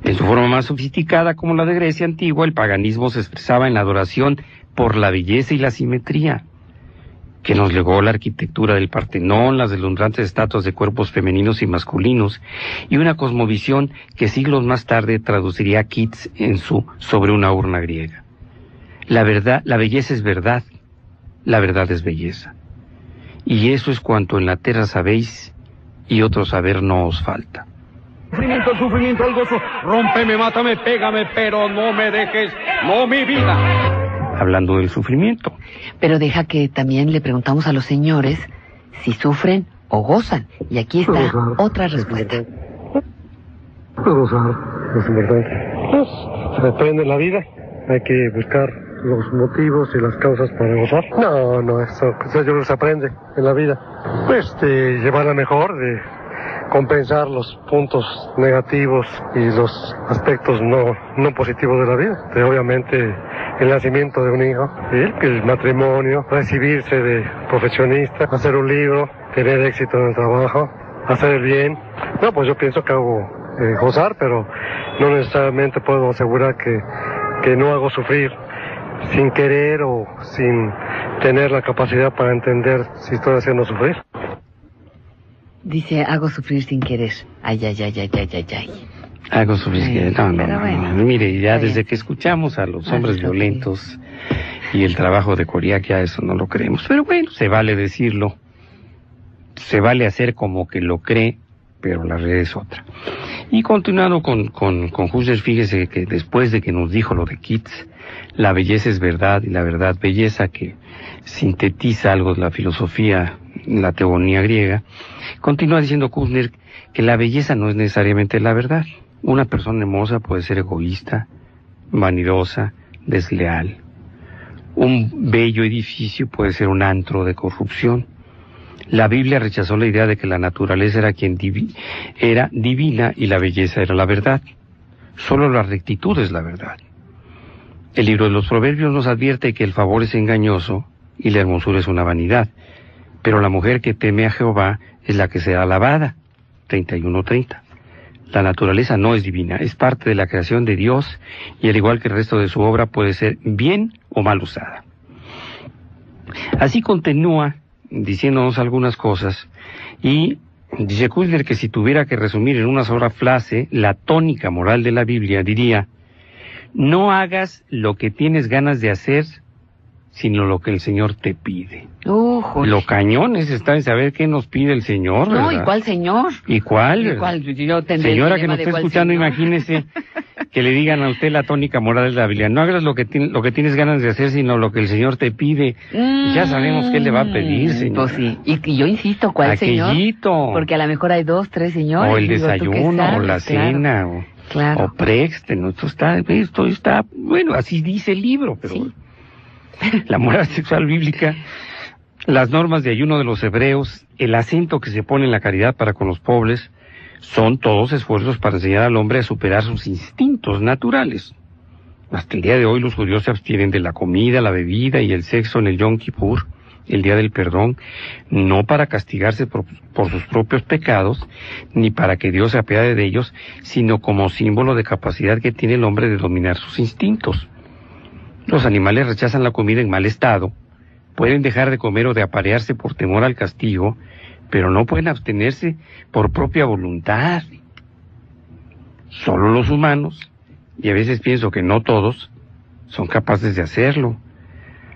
En su forma más sofisticada, como la de Grecia antigua, el paganismo se expresaba en la adoración por la belleza y la simetría, que nos legó la arquitectura del Partenón, las deslumbrantes estatuas de cuerpos femeninos y masculinos, y una cosmovisión que siglos más tarde traduciría Keats en su Sobre una urna griega. La belleza es verdad, la verdad es belleza. Y eso es cuanto en la tierra sabéis, y otro saber no os falta. El sufrimiento, el gozo, rómpeme, mátame, pégame, pero no me dejes, no mi vida. Hablando del sufrimiento. Pero deja que también le preguntamos a los señores si sufren o gozan. Y aquí está otra respuesta. Gozar es importante. Pues depende de la vida. Hay que buscar los motivos y las causas para gozar. No, eso yo creo que se aprende en la vida. Pues de llevarla mejor, de compensar los puntos negativos y los aspectos no positivos de la vida. Obviamente el nacimiento de un hijo, el matrimonio, recibirse de profesionista, hacer un libro, tener éxito en el trabajo, hacer el bien. No, pues yo pienso que hago gozar, pero no necesariamente puedo asegurar que no hago sufrir sin querer o sin tener la capacidad para entender si estoy haciendo sufrir. Dice, hago sufrir sin querer. Ay. Hago sufrir sin querer. No. Mire, ya desde que escuchamos a los hombres violentos y el trabajo de Coriac, ya eso no lo creemos. Pero bueno, se vale decirlo. Se vale hacer como que lo cree, pero la realidad es otra. Y continuando con Husserl, fíjese que después de que nos dijo lo de Keats, la belleza es verdad y la verdad belleza, que sintetiza algo de la filosofía, la teogonía griega, continúa diciendo Kushner que la belleza no es necesariamente la verdad. Una persona hermosa puede ser egoísta, vanidosa, desleal. Un bello edificio puede ser un antro de corrupción. La Biblia rechazó la idea de que la naturaleza era divina y la belleza era la verdad. Solo la rectitud es la verdad. El libro de los Proverbios nos advierte que el favor es engañoso y la hermosura es una vanidad, pero la mujer que teme a Jehová es la que será alabada. 31:30. La naturaleza no es divina, es parte de la creación de Dios y al igual que el resto de su obra puede ser bien o mal usada. Así continúa diciéndonos algunas cosas y dice Kushner que si tuviera que resumir en una sola frase la tónica moral de la Biblia, diría: no hagas lo que tienes ganas de hacer, sino lo que el Señor te pide. Lo cañón es estar en saber qué nos pide el Señor, ¿verdad? No, ¿y cuál Señor? ¿Y cuál? Yo señora que nos está escuchando, señor, imagínese que le digan a usted la tónica moral de la Biblia: no hagas lo que tienes ganas de hacer, sino lo que el Señor te pide. Ya sabemos qué le va a pedir, señor. Pues sí, y yo insisto, ¿cuál Aquellito. Señor? Porque a lo mejor hay 2, 3 señores. O el desayuno, o la cena, o présteno. Esto está, bueno, así dice el libro, pero sí. La moral sexual bíblica, las normas de ayuno de los hebreos, el acento que se pone en la caridad para con los pobres, son todos esfuerzos para enseñar al hombre a superar sus instintos naturales. Hasta el día de hoy los judíos se abstienen de la comida, la bebida y el sexo en el Yom Kippur, el día del perdón, no para castigarse por sus propios pecados, ni para que Dios se apiade de ellos, sino como símbolo de capacidad que tiene el hombre de dominar sus instintos. Los animales rechazan la comida en mal estado, pueden dejar de comer o de aparearse por temor al castigo, pero no pueden abstenerse por propia voluntad. Solo los humanos, y a veces pienso que no todos, son capaces de hacerlo.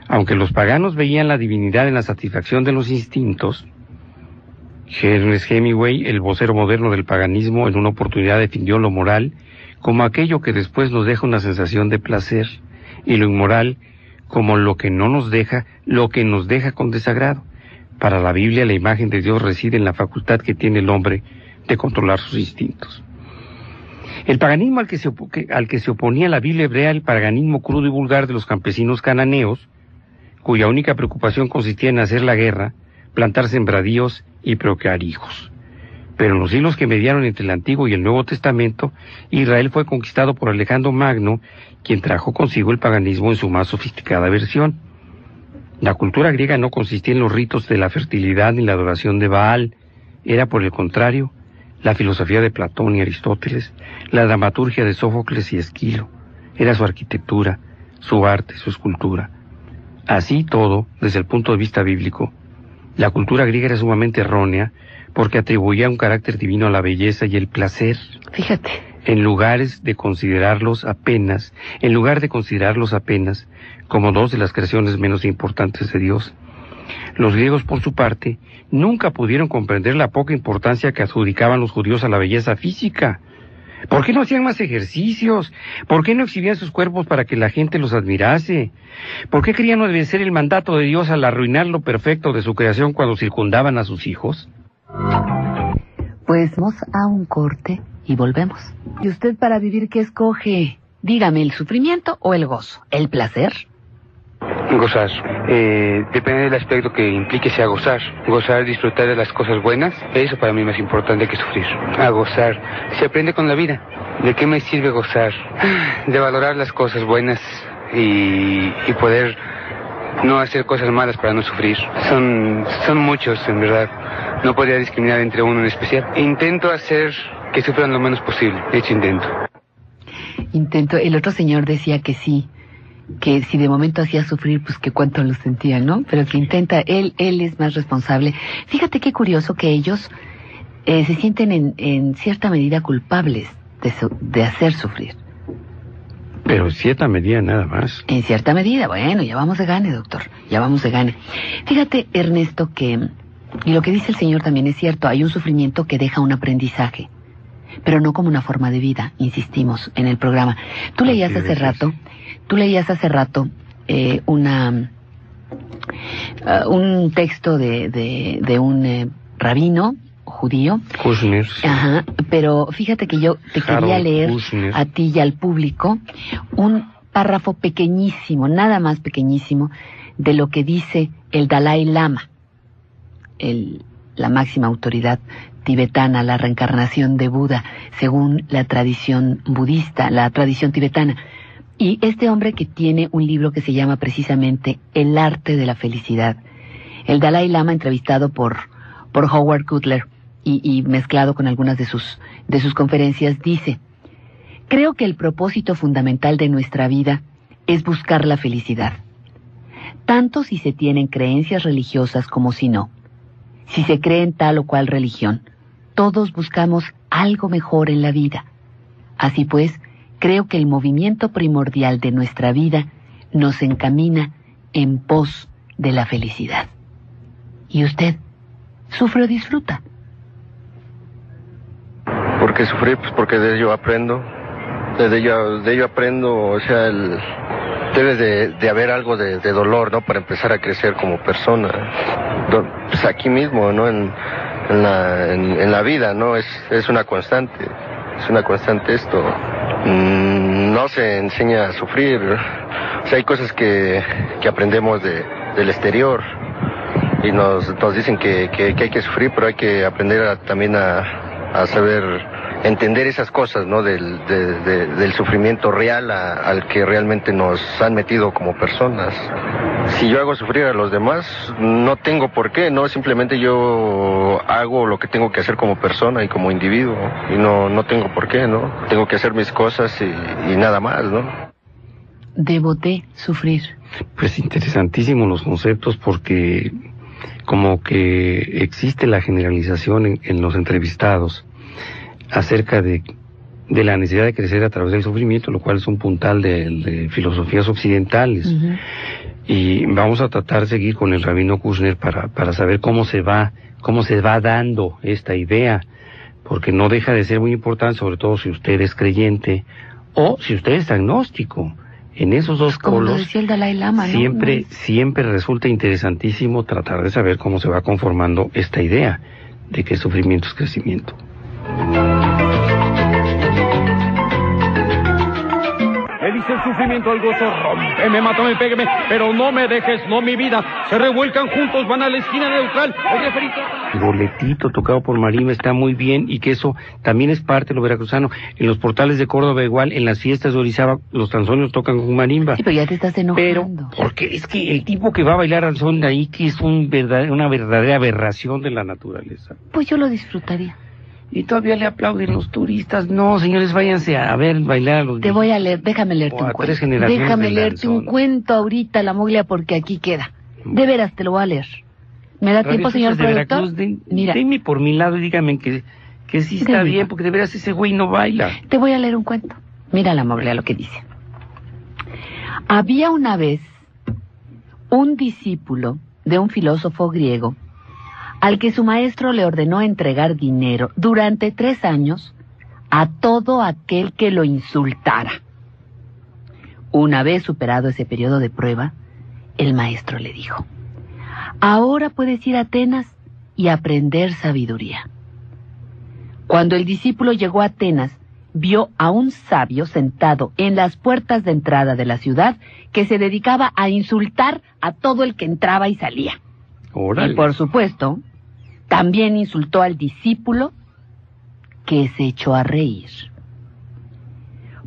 Aunque los paganos veían la divinidad en la satisfacción de los instintos, Ernest Hemingway, el vocero moderno del paganismo, en una oportunidad definió lo moral como aquello que después nos deja una sensación de placer, y lo inmoral como lo que nos deja con desagrado. Para la Biblia, la imagen de Dios reside en la facultad que tiene el hombre de controlar sus instintos. El paganismo al que se oponía la Biblia hebrea, el paganismo crudo y vulgar de los campesinos cananeos, cuya única preocupación consistía en hacer la guerra, plantar sembradíos y procrear hijos. Pero en los siglos que mediaron entre el Antiguo y el Nuevo Testamento, Israel fue conquistado por Alejandro Magno, quien trajo consigo el paganismo en su más sofisticada versión. La cultura griega no consistía en los ritos de la fertilidad ni la adoración de Baal. Era, por el contrario, la filosofía de Platón y Aristóteles, la dramaturgia de Sófocles y Esquilo. Era su arquitectura, su arte, su escultura. Así todo, desde el punto de vista bíblico, la cultura griega era sumamente errónea porque atribuía un carácter divino a la belleza y el placer. Fíjate. En lugar de considerarlos apenas como dos de las creaciones menos importantes de Dios. Los griegos, por su parte, nunca pudieron comprender la poca importancia que adjudicaban los judíos a la belleza física. ¿Por qué no hacían más ejercicios? ¿Por qué no exhibían sus cuerpos para que la gente los admirase? ¿Por qué querían obedecer el mandato de Dios al arruinar lo perfecto de su creación cuando circundaban a sus hijos? Pues vamos a un corte y volvemos. ¿Y usted para vivir qué escoge? Dígame, ¿el sufrimiento o el gozo? ¿El placer? Gozar. Depende del aspecto que implique sea gozar. Gozar, disfrutar de las cosas buenas, eso para mí es más importante que sufrir. A gozar. Se aprende con la vida. ¿De qué me sirve gozar? De valorar las cosas buenas y poder no hacer cosas malas para no sufrir. Son muchos, en verdad. No podría discriminar entre uno en especial. Intento hacer que sufran lo menos posible. De hecho, intento. El otro señor decía que sí, que si de momento hacía sufrir, pues que cuánto lo sentía, ¿no? Pero que intenta, él es más responsable. Fíjate qué curioso que ellos se sienten en cierta medida culpables de hacer sufrir. Pero en cierta medida nada más. En cierta medida, bueno, ya vamos de gane, doctor, ya vamos de gane. Fíjate, Ernesto, y lo que dice el señor también es cierto, hay un sufrimiento que deja un aprendizaje, pero no como una forma de vida, insistimos en el programa. Tú leías hace rato un texto de un rabino judío. Kushner. Ajá, pero fíjate que yo te quería leer Kushner, a ti y al público un párrafo pequeñísimo, nada más pequeñísimo, de lo que dice el Dalai Lama, la máxima autoridad tibetana, la reencarnación de Buda, según la tradición budista, la tradición tibetana. Y este hombre que tiene un libro que se llama precisamente El arte de la felicidad. El Dalai Lama, entrevistado por Howard Cutler y mezclado con algunas de sus conferencias, dice: creo que el propósito fundamental de nuestra vida es buscar la felicidad, tanto si se tienen creencias religiosas como si no. Si se cree en tal o cual religión, todos buscamos algo mejor en la vida. Así pues, creo que el movimiento primordial de nuestra vida nos encamina en pos de la felicidad. ¿Y usted sufre o disfruta? ¿Por qué sufrir? Pues porque de ello aprendo. De ello aprendo, o sea, debe de haber algo de dolor, ¿no? Para empezar a crecer como persona. Pues aquí mismo, ¿no? En la vida, ¿no? Es una constante. Es una constante esto. No se enseña a sufrir. O sea, hay cosas que aprendemos del exterior y nos dicen que hay que sufrir, pero hay que aprender también a saber entender esas cosas, ¿no? Del sufrimiento real al que realmente nos han metido como personas. Si yo hago sufrir a los demás, no tengo por qué, ¿no? Simplemente yo hago lo que tengo que hacer como persona y como individuo, y no tengo por qué, ¿no? Tengo que hacer mis cosas y nada más, ¿no? Debo de sufrir. Pues interesantísimos los conceptos, porque como que existe la generalización en los entrevistados acerca de de la necesidad de crecer a través del sufrimiento, lo cual es un puntal de filosofías occidentales. Ujú. Y vamos a tratar de seguir con el rabino Kushner para saber cómo se va dando esta idea, porque no deja de ser muy importante, sobre todo si usted es creyente o si usted es agnóstico. En esos dos Como lo polos decía el Dalai Lama, ¿no? siempre resulta interesantísimo tratar de saber cómo se va conformando esta idea de que el sufrimiento es crecimiento. Le dice el sufrimiento al gozo, rómpeme, mátame, pégame, pero no me dejes, no mi vida. Se revuelcan juntos, van a la esquina neutral. El referito... Boletito tocado por Marimba está muy bien, y que eso también es parte de lo veracruzano. En los portales de Córdoba igual, en las fiestas de Orizaba, los danzones tocan con marimba. Sí, pero ya te estás enojando. Porque es que el tipo que va a bailar danzón de ahí, que es una verdadera aberración de la naturaleza. Pues yo lo disfrutaría. Y todavía le aplauden los turistas. No, señores, váyanse a ver bailar a los... Te voy a leer, déjame leerte un cuento. Déjame leerte un cuento ahorita, la moglia, porque aquí queda. De veras, te lo voy a leer. ¿Me da tiempo, señor productor? Mira. Deme por mi lado y dígame que sí está bien, porque de veras ese güey no baila. Te voy a leer un cuento. Mira la moglia lo que dice. Había una vez un discípulo de un filósofo griego al que su maestro le ordenó entregar dinero durante 3 años a todo aquel que lo insultara. Una vez superado ese periodo de prueba, el maestro le dijo: ahora puedes ir a Atenas y aprender sabiduría. Cuando el discípulo llegó a Atenas, vio a un sabio sentado en las puertas de entrada de la ciudad que se dedicaba a insultar a todo el que entraba y salía. ¡Órale! Y por supuesto, también insultó al discípulo, que se echó a reír.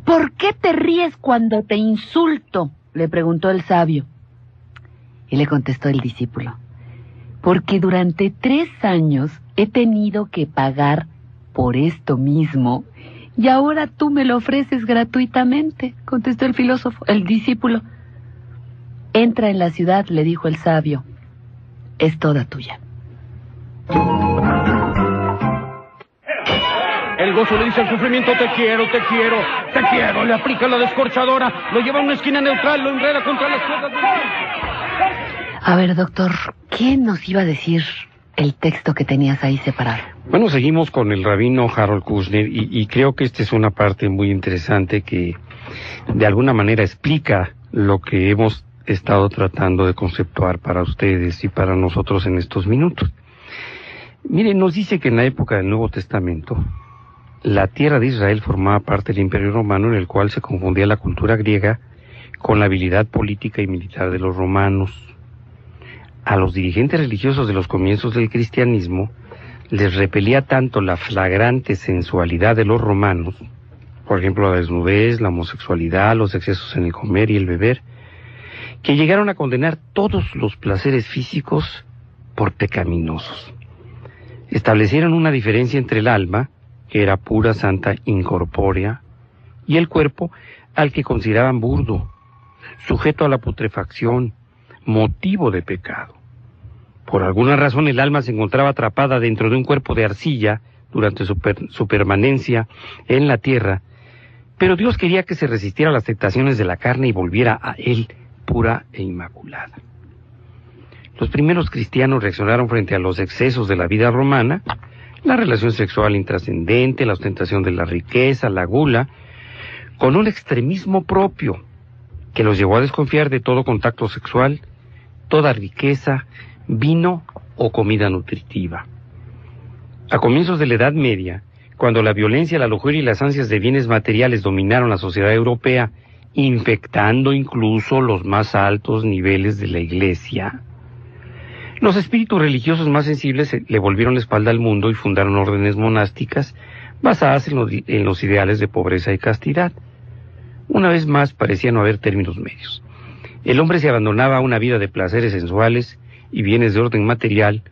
¿Por qué te ríes cuando te insulto?, le preguntó el sabio. Y le contestó el discípulo: porque durante 3 años he tenido que pagar por esto mismo, y ahora tú me lo ofreces gratuitamente, contestó el discípulo. Entra en la ciudad, le dijo el sabio, es toda tuya. El gozo le dice al sufrimiento: te quiero, te quiero, te quiero. Le aplica la descorchadora, lo lleva a una esquina neutral, lo enreda contra las cuerdas del... A ver, doctor, ¿qué nos iba a decir el texto que tenías ahí separado? Bueno, seguimos con el rabino Harold Kushner, y creo que esta es una parte muy interesante que de alguna manera explica lo que hemos estado tratando de conceptuar para ustedes y para nosotros en estos minutos. Miren, nos dice que en la época del Nuevo Testamento, la tierra de Israel formaba parte del Imperio Romano, en el cual se confundía la cultura griega con la habilidad política y militar de los romanos. A los dirigentes religiosos de los comienzos del cristianismo les repelía tanto la flagrante sensualidad de los romanos, por ejemplo la desnudez, la homosexualidad, los excesos en el comer y el beber, que llegaron a condenar todos los placeres físicos por pecaminosos. Establecieron una diferencia entre el alma, que era pura, santa, incorpórea, y el cuerpo, al que consideraban burdo, sujeto a la putrefacción, motivo de pecado. Por alguna razón el alma se encontraba atrapada dentro de un cuerpo de arcilla durante su permanencia en la tierra, pero Dios quería que se resistiera a las tentaciones de la carne y volviera a Él pura e inmaculada. Los primeros cristianos reaccionaron frente a los excesos de la vida romana, la relación sexual intrascendente, la ostentación de la riqueza, la gula, con un extremismo propio que los llevó a desconfiar de todo contacto sexual, toda riqueza, vino o comida nutritiva. A comienzos de la Edad Media, cuando la violencia, la lujuria y las ansias de bienes materiales dominaron la sociedad europea, infectando incluso los más altos niveles de la Iglesia, los espíritus religiosos más sensibles le volvieron la espalda al mundo y fundaron órdenes monásticas basadas en los ideales de pobreza y castidad. Una vez más parecía no haber términos medios. El hombre se abandonaba a una vida de placeres sensuales y bienes de orden material,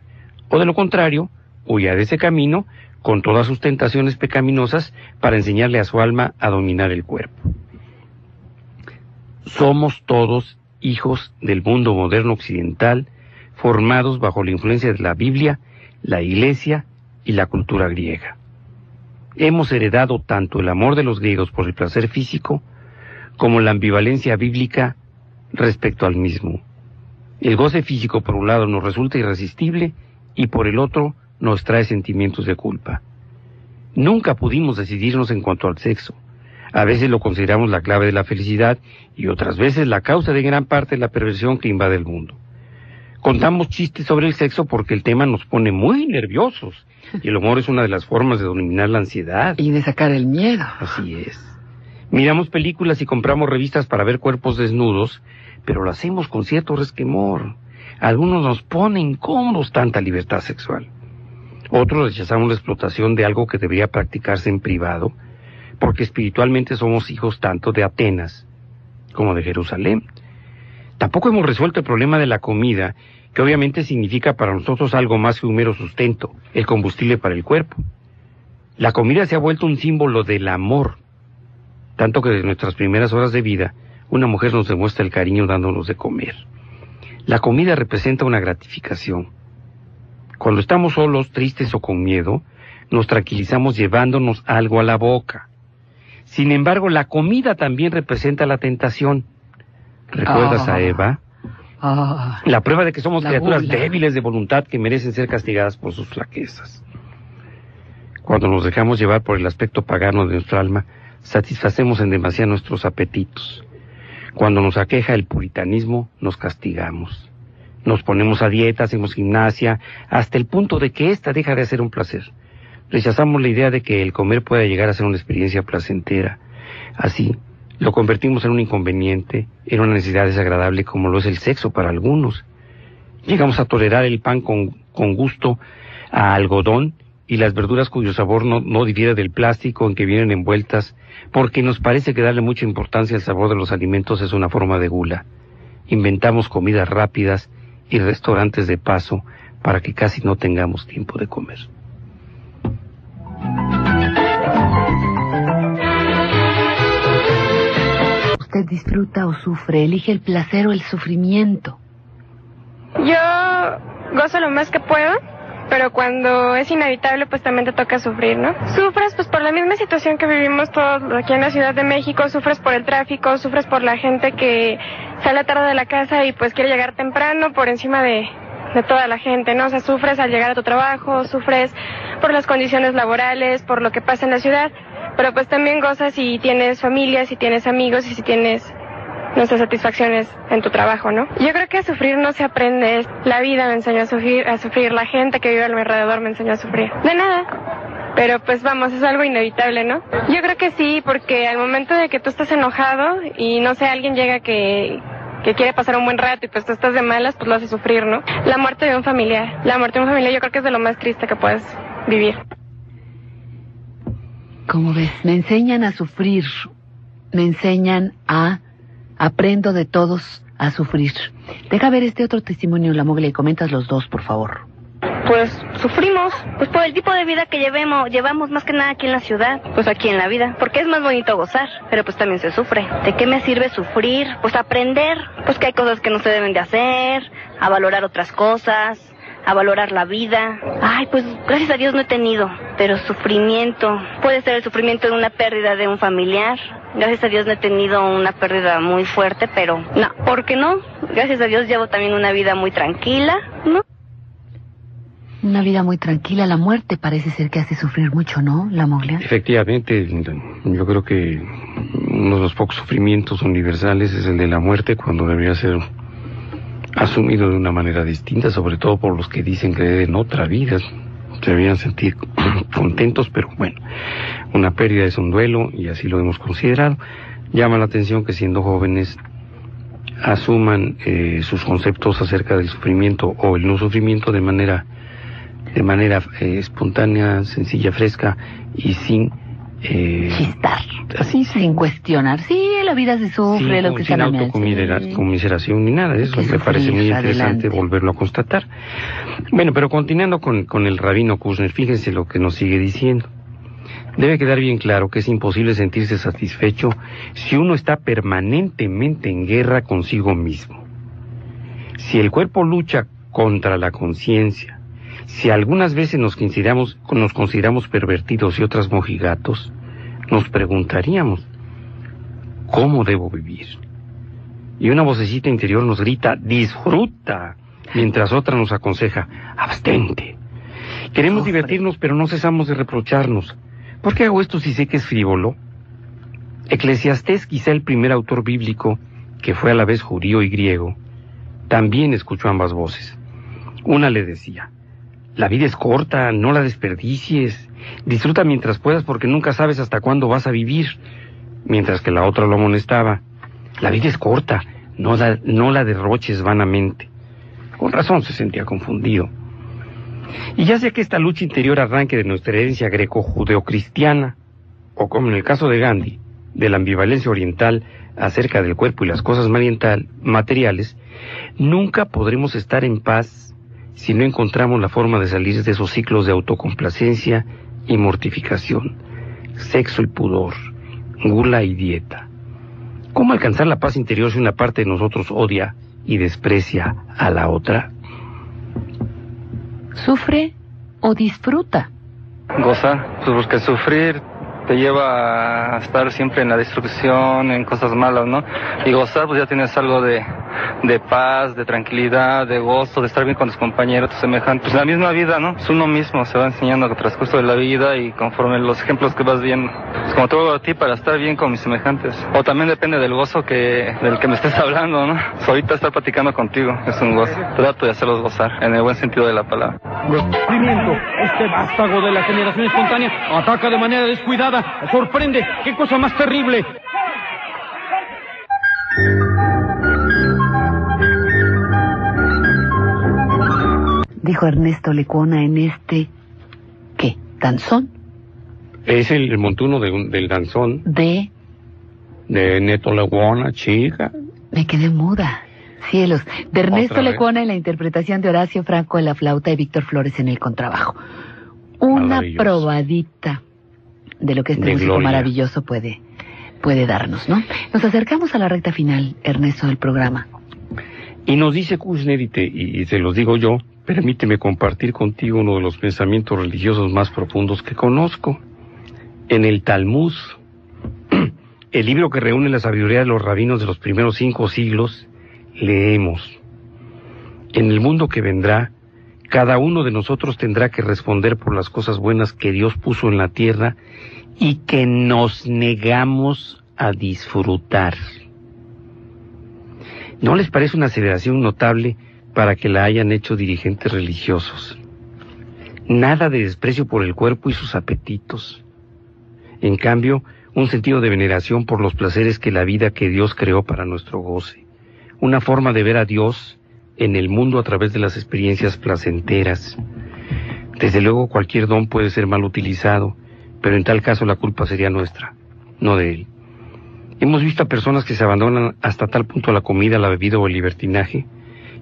o de lo contrario, huía de ese camino con todas sus tentaciones pecaminosas para enseñarle a su alma a dominar el cuerpo. Somos todos hijos del mundo moderno occidental, formados bajo la influencia de la Biblia, la Iglesia y la cultura griega. hemos heredado tanto el amor de los griegos por el placer físico como la ambivalencia bíblica respecto al mismo. El goce físico, por un lado, nos resulta irresistible y por el otro nos trae sentimientos de culpa. Nunca pudimos decidirnos en cuanto al sexo. A veces lo consideramos la clave de la felicidad y otras veces la causa de gran parte de la perversión que invade el mundo. Contamos chistes sobre el sexo porque el tema nos pone muy nerviosos y el humor es una de las formas de dominar la ansiedad. Y de sacar el miedo. Así es. Miramos películas y compramos revistas para ver cuerpos desnudos, pero lo hacemos con cierto resquemor. Algunos nos ponen incómodos tanta libertad sexual. Otros rechazamos la explotación de algo que debería practicarse en privado, porque espiritualmente somos hijos tanto de Atenas como de Jerusalén. Tampoco hemos resuelto el problema de la comida, que obviamente significa para nosotros algo más que un mero sustento, el combustible para el cuerpo. La comida se ha vuelto un símbolo del amor, tanto que desde nuestras primeras horas de vida, una mujer nos demuestra el cariño dándonos de comer. La comida representa una gratificación. Cuando estamos solos, tristes o con miedo, nos tranquilizamos llevándonos algo a la boca. Sin embargo, la comida también representa la tentación. ¿Recuerdas a Eva? La prueba de que somos criaturas débiles de voluntad que merecen ser castigadas por sus flaquezas. Cuando nos dejamos llevar por el aspecto pagano de nuestra alma, satisfacemos en demasía nuestros apetitos. Cuando nos aqueja el puritanismo, nos castigamos. Nos ponemos a dieta, hacemos gimnasia, hasta el punto de que ésta deja de ser un placer. Rechazamos la idea de que el comer pueda llegar a ser una experiencia placentera. Así, lo convertimos en un inconveniente, en una necesidad desagradable como lo es el sexo para algunos. Llegamos a tolerar el pan con gusto a algodón y las verduras cuyo sabor no difiere del plástico en que vienen envueltas, porque nos parece que darle mucha importancia al sabor de los alimentos es una forma de gula. Inventamos comidas rápidas y restaurantes de paso para que casi no tengamos tiempo de comer. ¿Usted disfruta o sufre? ¿Elige el placer o el sufrimiento? Yo gozo lo más que puedo, pero cuando es inevitable, pues también te toca sufrir, ¿no? Sufres pues por la misma situación que vivimos todos aquí en la Ciudad de México, sufres por el tráfico, sufres por la gente que sale tarde de la casa y pues quiere llegar temprano por encima de toda la gente, ¿no? O sea, sufres al llegar a tu trabajo, sufres por las condiciones laborales, por lo que pasa en la ciudad, pero pues también gozas si tienes familia, si tienes amigos y si tienes nuestras satisfacciones en tu trabajo, ¿no? Yo creo que a sufrir no se aprende. La vida me enseñó a sufrir, la gente que vive a mi alrededor me enseñó a sufrir. De nada. Pero pues vamos, es algo inevitable, ¿no? Yo creo que sí, porque al momento de que tú estás enojado y no sé, alguien llega que quiere pasar un buen rato y pues tú estás de malas, pues lo hace sufrir, ¿no? La muerte de un familiar. La muerte de un familiar yo creo que es de lo más triste que puedes vivir. Como ves, me enseñan a sufrir, me enseñan a... Aprendo de todos a sufrir. Deja ver este otro testimonio, La Moglia, y comentas los dos, por favor. Pues sufrimos, pues por el tipo de vida que llevamos más que nada aquí en la ciudad, pues aquí en la vida, porque es más bonito gozar, pero pues también se sufre. ¿De qué me sirve sufrir? Pues aprender, pues que hay cosas que no se deben de hacer, a valorar otras cosas, a valorar la vida. Ay, pues gracias a Dios no he tenido, pero sufrimiento, puede ser el sufrimiento de una pérdida de un familiar. Gracias a Dios no he tenido una pérdida muy fuerte, pero no, ¿por qué no? Gracias a Dios llevo también una vida muy tranquila, ¿no? Una vida muy tranquila. La muerte parece ser que hace sufrir mucho, ¿no, La Moglia? Efectivamente, yo creo que uno de los pocos sufrimientos universales es el de la muerte, cuando debería ser asumido de una manera distinta, sobre todo por los que dicen creer en otra vida. Se deberían sentir contentos, pero bueno, una pérdida es un duelo y así lo hemos considerado. Llama la atención que siendo jóvenes asuman sus conceptos acerca del sufrimiento o el no sufrimiento de manera espontánea, sencilla, fresca y sin chistar, así sin cuestionar. Sí, la vida se sufre, lo que sin autocomiseración ni nada de eso. Me parece muy interesante volverlo a constatar. Bueno, pero continuando con el rabino Kushner, fíjense lo que nos sigue diciendo. Debe quedar bien claro que es imposible sentirse satisfecho si uno está permanentemente en guerra consigo mismo. Si el cuerpo lucha contra la conciencia, Si algunas veces nos consideramos pervertidos y otras mojigatos, nos preguntaríamos, ¿cómo debo vivir? Y una vocecita interior nos grita, disfruta, mientras otra nos aconseja, abstente. Queremos divertirnos, pero no cesamos de reprocharnos. ¿Por qué hago esto si sé que es frívolo? Eclesiastés, quizá el primer autor bíblico, que fue a la vez judío y griego, también escuchó ambas voces. Una le decía, la vida es corta, no la desperdicies, disfruta mientras puedas porque nunca sabes hasta cuándo vas a vivir. Mientras que la otra lo amonestaba, la vida es corta, no la derroches vanamente. Con razón se sentía confundido. Y ya sea que esta lucha interior arranque de nuestra herencia greco-judeocristiana, o como en el caso de Gandhi, de la ambivalencia oriental acerca del cuerpo y las cosas materiales, nunca podremos estar en paz si no encontramos la forma de salir de esos ciclos de autocomplacencia y mortificación, sexo y pudor, gula y dieta. ¿Cómo alcanzar la paz interior si una parte de nosotros odia y desprecia a la otra? ¿Sufre o disfruta? Gozar, pues porque sufrir te lleva a estar siempre en la destrucción, en cosas malas, ¿no? Y gozar, pues ya tienes algo de paz, de tranquilidad, de gozo, de estar bien con tus compañeros, tus semejantes. Pues la misma vida, ¿no? Es uno mismo, se va enseñando con el transcurso de la vida y conforme los ejemplos que vas viendo. Es como todo a ti para estar bien con mis semejantes. O también depende del gozo del que me estés hablando, ¿no? Pues ahorita estar platicando contigo es un gozo. Trato de hacerlos gozar, en el buen sentido de la palabra. Sufrimiento, este vástago de la generación espontánea ataca de manera descuidada. Sorprende, qué cosa más terrible. Dijo Ernesto Lecuona en este, ¿qué? ¿Danzón? Es el montuno del danzón. De Neto Lecuona, chica. Me quedé muda. Cielos. De Ernesto Lecuona en la interpretación de Horacio Franco en la flauta y Víctor Flores en el contrabajo. Una probadita de lo que este músico maravilloso puede darnos, ¿no? Nos acercamos a la recta final, Ernesto, del programa. Y nos dice Kushner, y se los digo yo, permíteme compartir contigo uno de los pensamientos religiosos más profundos que conozco. En el Talmud, el libro que reúne la sabiduría de los rabinos de los primeros 5 siglos, leemos: en el mundo que vendrá, cada uno de nosotros tendrá que responder por las cosas buenas que Dios puso en la tierra y que nos negamos a disfrutar. ¿No les parece una aseveración notable para que la hayan hecho dirigentes religiosos? Nada de desprecio por el cuerpo y sus apetitos. En cambio, un sentido de veneración por los placeres que la vida que Dios creó para nuestro goce. Una forma de ver a Dios en el mundo a través de las experiencias placenteras. Desde luego cualquier don puede ser mal utilizado, pero en tal caso la culpa sería nuestra, no de él. Hemos visto a personas que se abandonan hasta tal punto a la comida, la bebida o el libertinaje,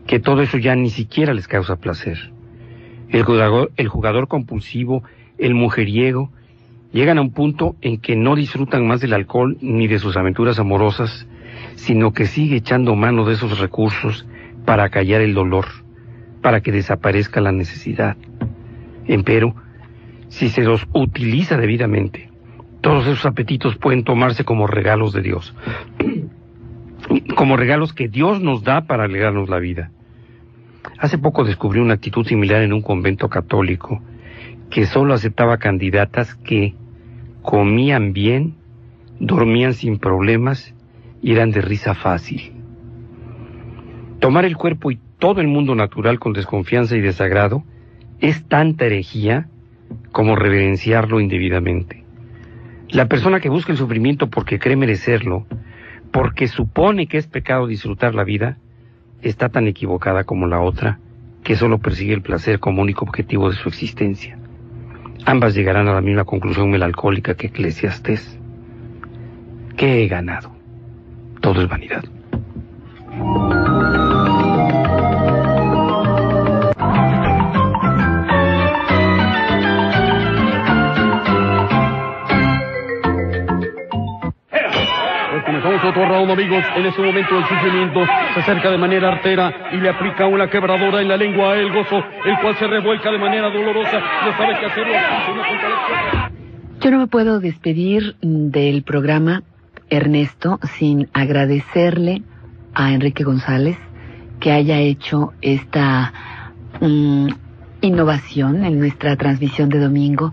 que todo eso ya ni siquiera les causa placer. El jugador compulsivo, el mujeriego, llegan a un punto en que no disfrutan más del alcohol ni de sus aventuras amorosas, sino que sigue echando mano de esos recursos para callar el dolor, para que desaparezca la necesidad. Empero, si se los utiliza debidamente, todos esos apetitos pueden tomarse como regalos de Dios, como regalos que Dios nos da para alegrarnos la vida. Hace poco descubrí una actitud similar en un convento católico, que solo aceptaba candidatas que comían bien, dormían sin problemas y eran de risa fácil. Tomar el cuerpo y todo el mundo natural con desconfianza y desagrado es tanta herejía como reverenciarlo indebidamente. La persona que busca el sufrimiento porque cree merecerlo, porque supone que es pecado disfrutar la vida, está tan equivocada como la otra, que solo persigue el placer como único objetivo de su existencia. Ambas llegarán a la misma conclusión melancólica que Eclesiastés. ¿Qué he ganado? Todo es vanidad. Comenzamos otro round Bueno, amigos, en ese momento el sufrimiento se acerca de manera artera y le aplica una quebradora en la lengua a el gozo, el cual se revuelca de manera dolorosa. No sabe qué hacerlo. Yo no me puedo despedir del programa, Ernesto, sin agradecerle a Enrique González que haya hecho esta innovación en nuestra transmisión de domingo,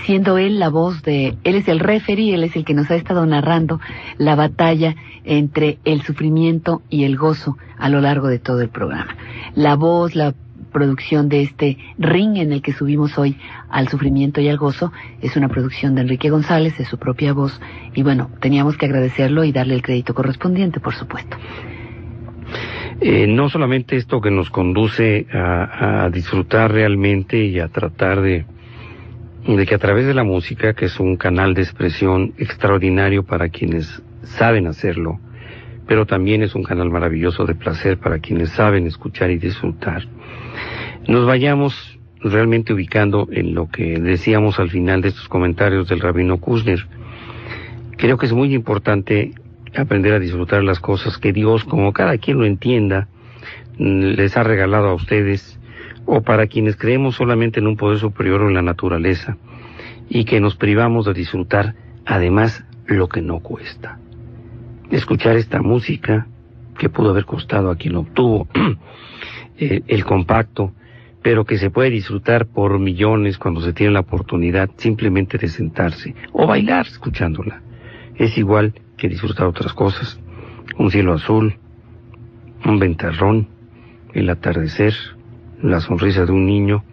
siendo él la voz él es el referee, él es el que nos ha estado narrando la batalla entre el sufrimiento y el gozo a lo largo de todo el programa. La voz, la producción de este ring en el que subimos hoy al sufrimiento y al gozo es una producción de Enrique González, de su propia voz, y bueno, teníamos que agradecerlo y darle el crédito correspondiente, por supuesto. No solamente esto que nos conduce a disfrutar realmente y a tratar de que a través de la música, que es un canal de expresión extraordinario para quienes saben hacerlo, pero también es un canal maravilloso de placer para quienes saben escuchar y disfrutar, nos vayamos realmente ubicando en lo que decíamos al final de estos comentarios del Rabino Kushner. Creo que es muy importante aprender a disfrutar las cosas que Dios, como cada quien lo entienda, les ha regalado a ustedes, o para quienes creemos solamente en un poder superior o en la naturaleza, y que nos privamos de disfrutar, además, lo que no cuesta. Escuchar esta música, que pudo haber costado a quien obtuvo el compacto, pero que se puede disfrutar por millones cuando se tiene la oportunidad simplemente de sentarse, o bailar escuchándola. Es igual que disfrutar otras cosas, un cielo azul, un ventarrón, el atardecer, la sonrisa de un niño,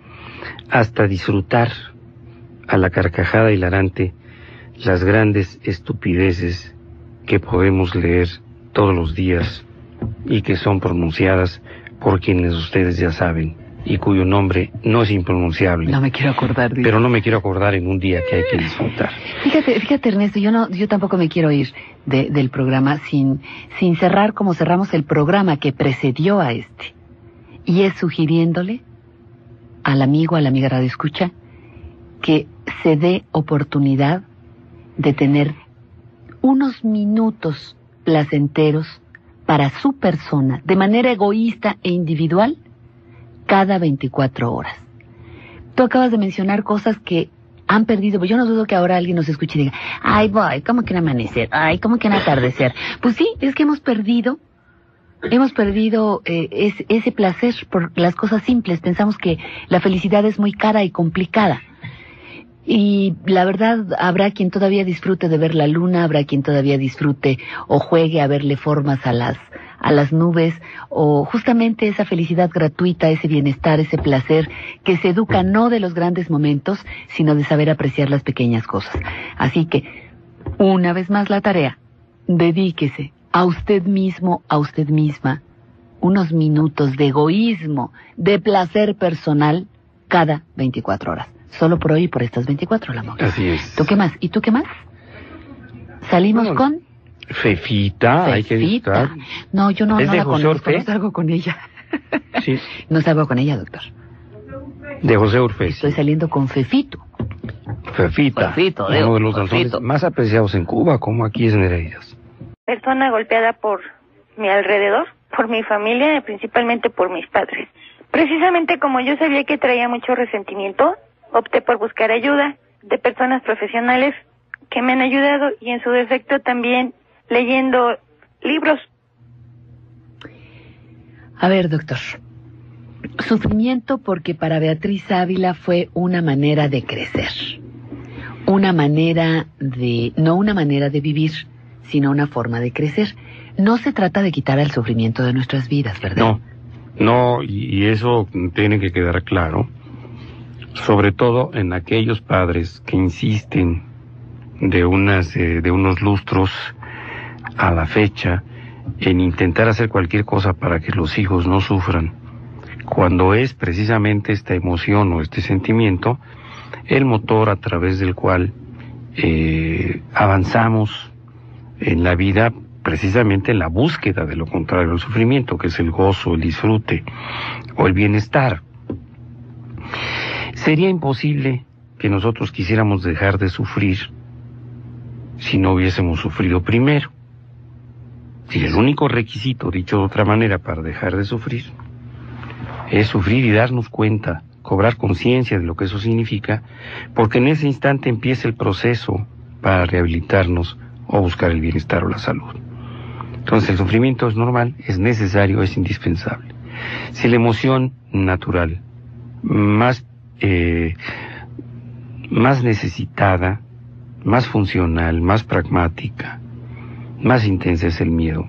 hasta disfrutar a la carcajada hilarante las grandes estupideces que podemos leer todos los días y que son pronunciadas por quienes ustedes ya saben y cuyo nombre no es impronunciable. No me quiero acordar. Pero no me quiero acordar en un día que hay que disfrutar. Fíjate Ernesto, yo tampoco me quiero ir del programa sin cerrar como cerramos el programa que precedió a este. Y es sugiriéndole al amigo, a la amiga Radio Escucha, que se dé oportunidad de tener unos minutos placenteros para su persona, de manera egoísta e individual, cada 24 horas. Tú acabas de mencionar cosas que han perdido, pues yo no dudo que ahora alguien nos escuche y diga, ay, voy, ¿cómo que un amanecer? Ay, ¿cómo que un atardecer? Pues sí, es que hemos perdido ese placer por las cosas simples. Pensamos que la felicidad es muy cara y complicada. Y la verdad, habrá quien todavía disfrute de ver la luna, habrá quien todavía disfrute o juegue a verle formas a las nubes, o justamente esa felicidad gratuita, ese bienestar, ese placer que se educa no de los grandes momentos, sino de saber apreciar las pequeñas cosas. Así que, una vez más la tarea, dedíquese a usted mismo, a usted misma, unos minutos de egoísmo, de placer personal, cada 24 horas. Solo por hoy y por estas 24, la monja. Así es. ¿Tú qué más? ¿Y tú qué más? Salimos con... Fefita, hay que disfrutar. No, yo no ¿Es de la José conozco, Orfe? no salgo con ella. Sí. No salgo con ella, doctor. De José Urfe. Estoy saliendo con Fefito. Fefita, Fefito, uno de los Fefito. danzones más apreciados en Cuba, como aquí en Nereidas. Persona golpeada por mi alrededor, por mi familia, principalmente por mis padres. Precisamente como yo sabía que traía mucho resentimiento, opté por buscar ayuda de personas profesionales que me han ayudado y en su defecto también leyendo libros. A ver, doctor. Sufrimiento porque para Beatriz Ávila fue una manera de crecer. No una manera de vivir, sino una forma de crecer. No se trata de quitar el sufrimiento de nuestras vidas, ¿verdad? No, y eso tiene que quedar claro, sobre todo en aquellos padres que insisten de unos lustros a la fecha en intentar hacer cualquier cosa para que los hijos no sufran, cuando es precisamente esta emoción o este sentimiento el motor a través del cual avanzamos en la vida, precisamente en la búsqueda de lo contrario al sufrimiento, que es el gozo, el disfrute o el bienestar. Sería imposible que nosotros quisiéramos dejar de sufrir si no hubiésemos sufrido primero. Si el único requisito, dicho de otra manera, para dejar de sufrir, es sufrir y darnos cuenta, cobrar conciencia de lo que eso significa, porque en ese instante empieza el proceso para rehabilitarnos o buscar el bienestar o la salud. Entonces el sufrimiento es normal, es necesario, es indispensable. Si la emoción natural más necesitada, más funcional, más pragmática, más intensa es el miedo.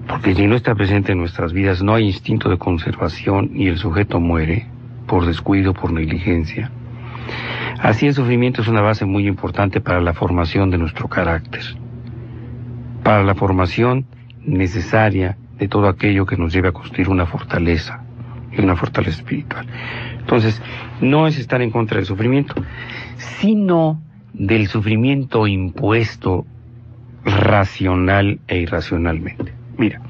Porque si no está presente en nuestras vidas, no hay instinto de conservación y el sujeto muere por descuido, por negligencia. Así el sufrimiento es una base muy importante para la formación de nuestro carácter, para la formación necesaria de todo aquello que nos lleve a construir una fortaleza, y una fortaleza espiritual. Entonces, no es estar en contra del sufrimiento, sino del sufrimiento impuesto racional e irracionalmente. Mira,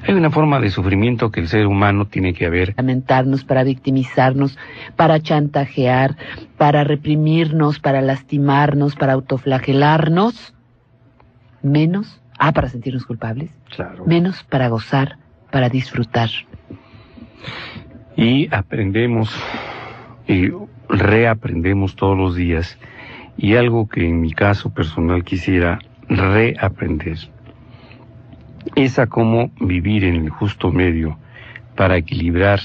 hay una forma de sufrimiento que el ser humano tiene que haber. Para lamentarnos, para victimizarnos, para chantajear, para reprimirnos, para lastimarnos, para autoflagelarnos, menos, para sentirnos culpables, claro, menos para gozar, para disfrutar. Y aprendemos y reaprendemos todos los días, y algo que en mi caso personal quisiera reaprender es a cómo vivir en el justo medio para equilibrar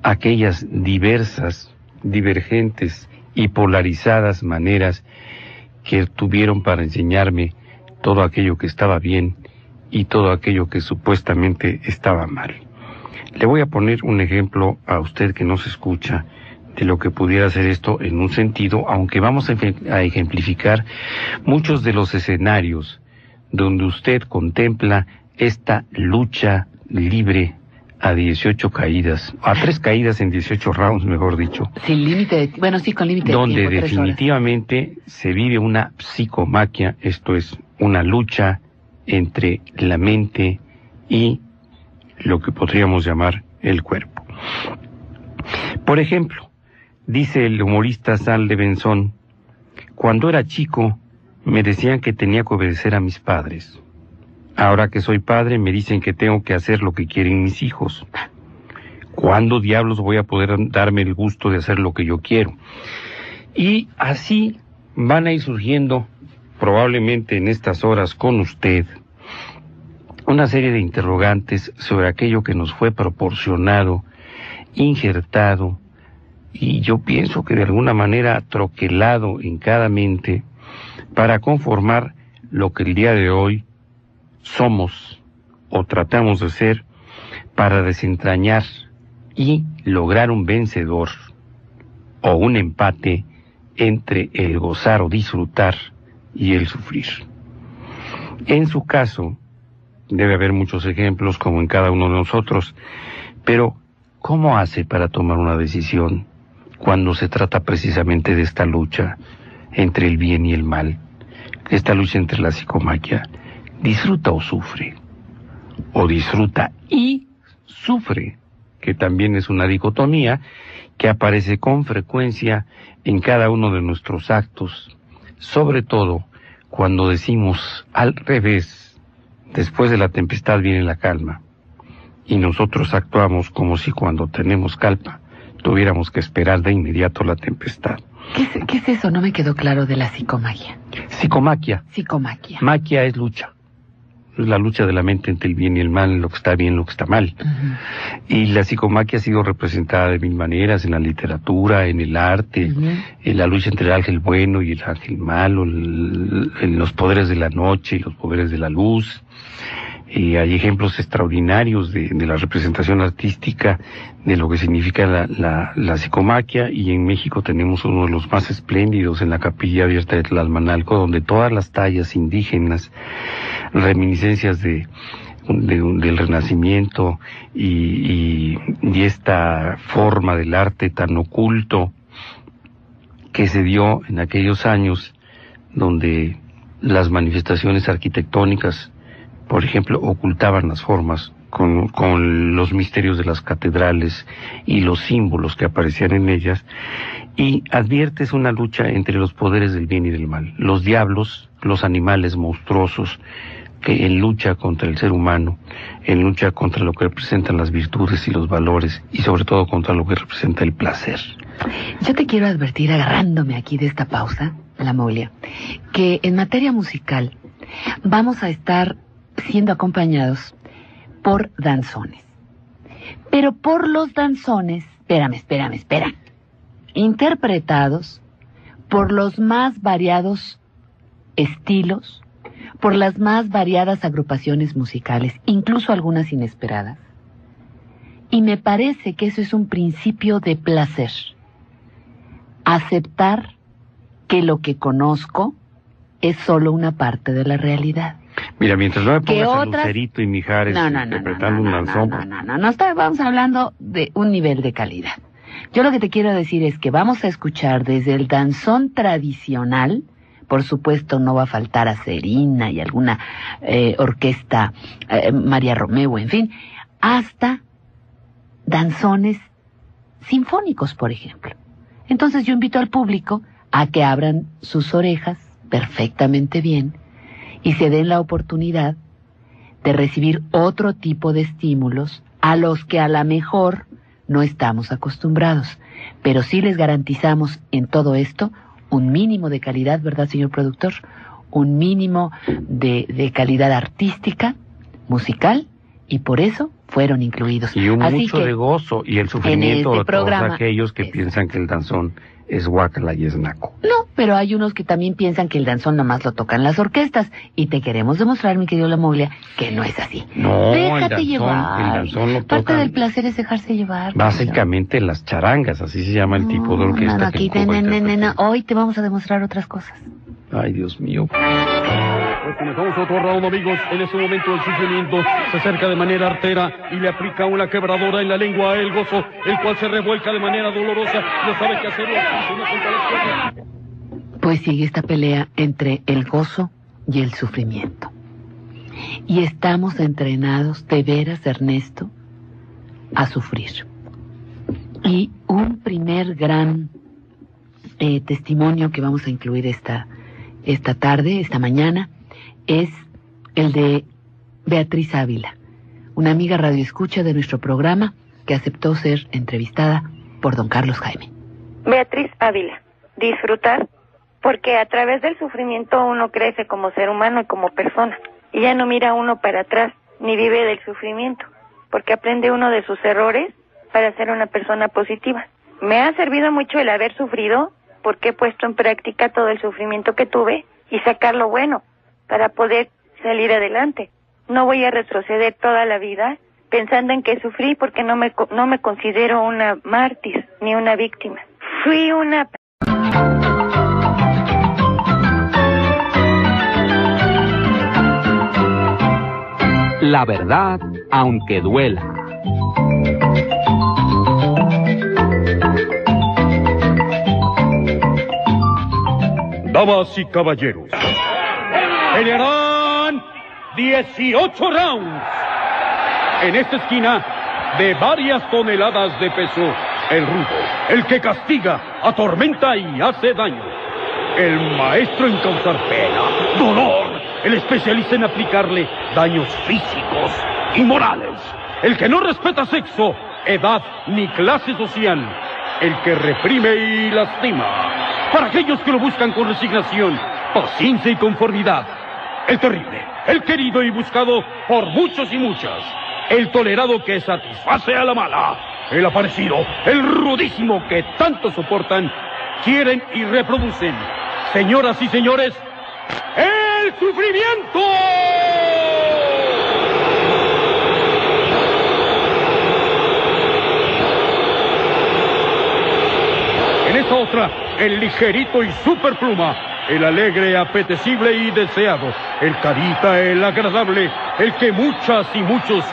aquellas diversas, divergentes y polarizadas maneras que tuvieron para enseñarme todo aquello que estaba bien y todo aquello que supuestamente estaba mal. Le voy a poner un ejemplo a usted que nos escucha de lo que pudiera ser esto en un sentido, aunque vamos a ejemplificar muchos de los escenarios donde usted contempla esta lucha libre a 18 caídas, a 3 caídas en 18 rounds, mejor dicho. Sin límite, bueno, sí, con límite de tiempo, donde definitivamente se vive una psicomaquia, esto es, una lucha entre la mente y lo que podríamos llamar el cuerpo. Por ejemplo, dice el humorista Sal de Benzón: cuando era chico me decían que tenía que obedecer a mis padres. Ahora que soy padre me dicen que tengo que hacer lo que quieren mis hijos. ¿Cuándo diablos voy a poder darme el gusto de hacer lo que yo quiero? Y así van a ir surgiendo, probablemente en estas horas con usted, una serie de interrogantes sobre aquello que nos fue proporcionado, injertado, y yo pienso que de alguna manera troquelado en cada mente para conformar lo que el día de hoy somos o tratamos de ser, para desentrañar y lograr un vencedor o un empate entre el gozar o disfrutar y el sufrir. En su caso, debe haber muchos ejemplos como en cada uno de nosotros, pero ¿cómo hace para tomar una decisión cuando se trata precisamente de esta lucha entre el bien y el mal? Esta lucha entre la psicomaquia. ¿Disfruta o sufre? ¿O disfruta y sufre? Que también es una dicotomía que aparece con frecuencia en cada uno de nuestros actos, sobre todo cuando decimos al revés: después de la tempestad viene la calma, y nosotros actuamos como si cuando tenemos calma tuviéramos que esperar de inmediato la tempestad. ¿Qué es eso? No me quedó claro de la psicomaquia. Psicomaquia. Psicomaquia. Maquia es lucha. Es la lucha de la mente entre el bien y el mal, lo que está bien, lo que está mal. Uh-huh. Y la psicomaquia ha sido representada de mil maneras, en la literatura, en el arte, uh-huh, en la lucha entre el ángel bueno y el ángel malo, en los poderes de la noche y los poderes de la luz. Y hay ejemplos extraordinarios de la representación artística de lo que significa la psicomaquia, y en México tenemos uno de los más espléndidos en la Capilla Abierta de Tlalmanalco, donde todas las tallas indígenas, reminiscencias del Renacimiento y esta forma del arte tan oculto que se dio en aquellos años, donde las manifestaciones arquitectónicas, por ejemplo, ocultaban las formas con los misterios de las catedrales y los símbolos que aparecían en ellas, y adviertes una lucha entre los poderes del bien y del mal. Los diablos, los animales monstruosos que en lucha contra el ser humano, en lucha contra lo que representan las virtudes y los valores, y sobre todo contra lo que representa el placer. Yo te quiero advertir, agarrándome aquí de esta pausa, la Molia, que en materia musical vamos a estar siendo acompañados por danzones. Pero por los danzones, espérame, interpretados por los más variados estilos, por las más variadas agrupaciones musicales, incluso algunas inesperadas. Y me parece que eso es un principio de placer. Aceptar que lo que conozco es solo una parte de la realidad. Mira, mientras no me pongas a Lucerito y Mijares interpretando un danzón... No, estamos hablando de un nivel de calidad. Yo lo que te quiero decir es que vamos a escuchar desde el danzón tradicional, por supuesto no va a faltar a Serina y alguna orquesta, María Romeo, en fin, hasta danzones sinfónicos, por ejemplo. Entonces yo invito al público a que abran sus orejas perfectamente bien y se den la oportunidad de recibir otro tipo de estímulos a los que a lo mejor no estamos acostumbrados, pero sí les garantizamos en todo esto un mínimo de calidad, ¿verdad, señor productor? Un mínimo de calidad artística, musical, y por eso fueron incluidos. Y mucho de gozo y el sufrimiento de todos aquellos que piensan que el danzón es guacala y es naco. No, pero hay unos que también piensan que el danzón nomás lo tocan las orquestas, y te queremos demostrar, mi querido La Moglia, que no es así. No, déjate llevar. El danzón lo Parte tocan. del placer es dejarse llevar. Básicamente las charangas, así se llama el tipo de orquesta. No, aquí hoy te vamos a demostrar otras cosas. Ay, Dios mío. Pues comenzamos otro round, amigos. En ese momento el sufrimiento se acerca de manera artera y le aplica una quebradora en la lengua a el gozo, el cual se revuelca de manera dolorosa. No sabe qué hacer. Pues sigue esta pelea entre el gozo y el sufrimiento. Y estamos entrenados, de veras, Ernesto, a sufrir. Y un primer gran testimonio que vamos a incluir esta tarde, esta mañana, es el de Beatriz Ávila, una amiga radioescucha de nuestro programa que aceptó ser entrevistada por don Carlos Jaime. Beatriz Ávila, disfrutar, porque a través del sufrimiento uno crece como ser humano y como persona, y ya no mira uno para atrás, ni vive del sufrimiento, porque aprende uno de sus errores para ser una persona positiva. Me ha servido mucho el haber sufrido, porque he puesto en práctica todo el sufrimiento que tuve y sacar lo bueno para poder salir adelante. No voy a retroceder toda la vida pensando en que sufrí, porque no me considero una mártir ni una víctima. Fui una... La verdad, aunque duela. Damas y caballeros, pelearán 18 rounds. En esta esquina, de varias toneladas de peso, el rudo, el que castiga, atormenta y hace daño. El maestro en causar pena, dolor, el especialista en aplicarle daños físicos y morales. El que no respeta sexo, edad ni clase social. El que reprime y lastima. Para aquellos que lo buscan con resignación, paciencia y conformidad. El terrible, el querido y buscado por muchos y muchas. El tolerado que satisface a la mala. El aparecido, el rudísimo que tanto soportan, quieren y reproducen. Señoras y señores, ¡el sufrimiento! En esta otra, el ligerito y superpluma, el alegre, apetecible y deseado, el carita, el agradable, el que muchas y muchos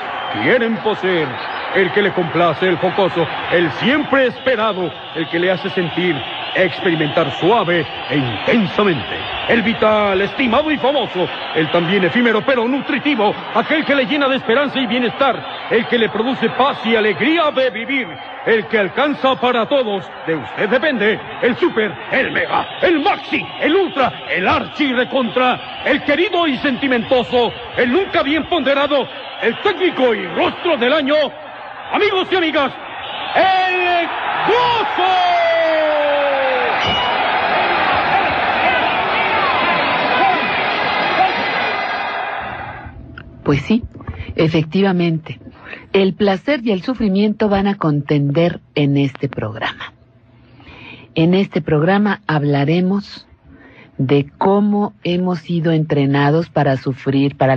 quieren poseer, el que le complace, el jocoso, el siempre esperado, el que le hace sentir experimentar suave e intensamente. El vital, estimado y famoso, el también efímero pero nutritivo, aquel que le llena de esperanza y bienestar, el que le produce paz y alegría de vivir, el que alcanza para todos. De usted depende. El super, el mega, el maxi, el ultra, el archi recontra, el querido y sentimentoso, el nunca bien ponderado, el técnico y rostro del año. Amigos y amigas, el Gozo. Pues sí, efectivamente, el placer y el sufrimiento van a contender en este programa. En este programa hablaremos de cómo hemos sido entrenados para sufrir, para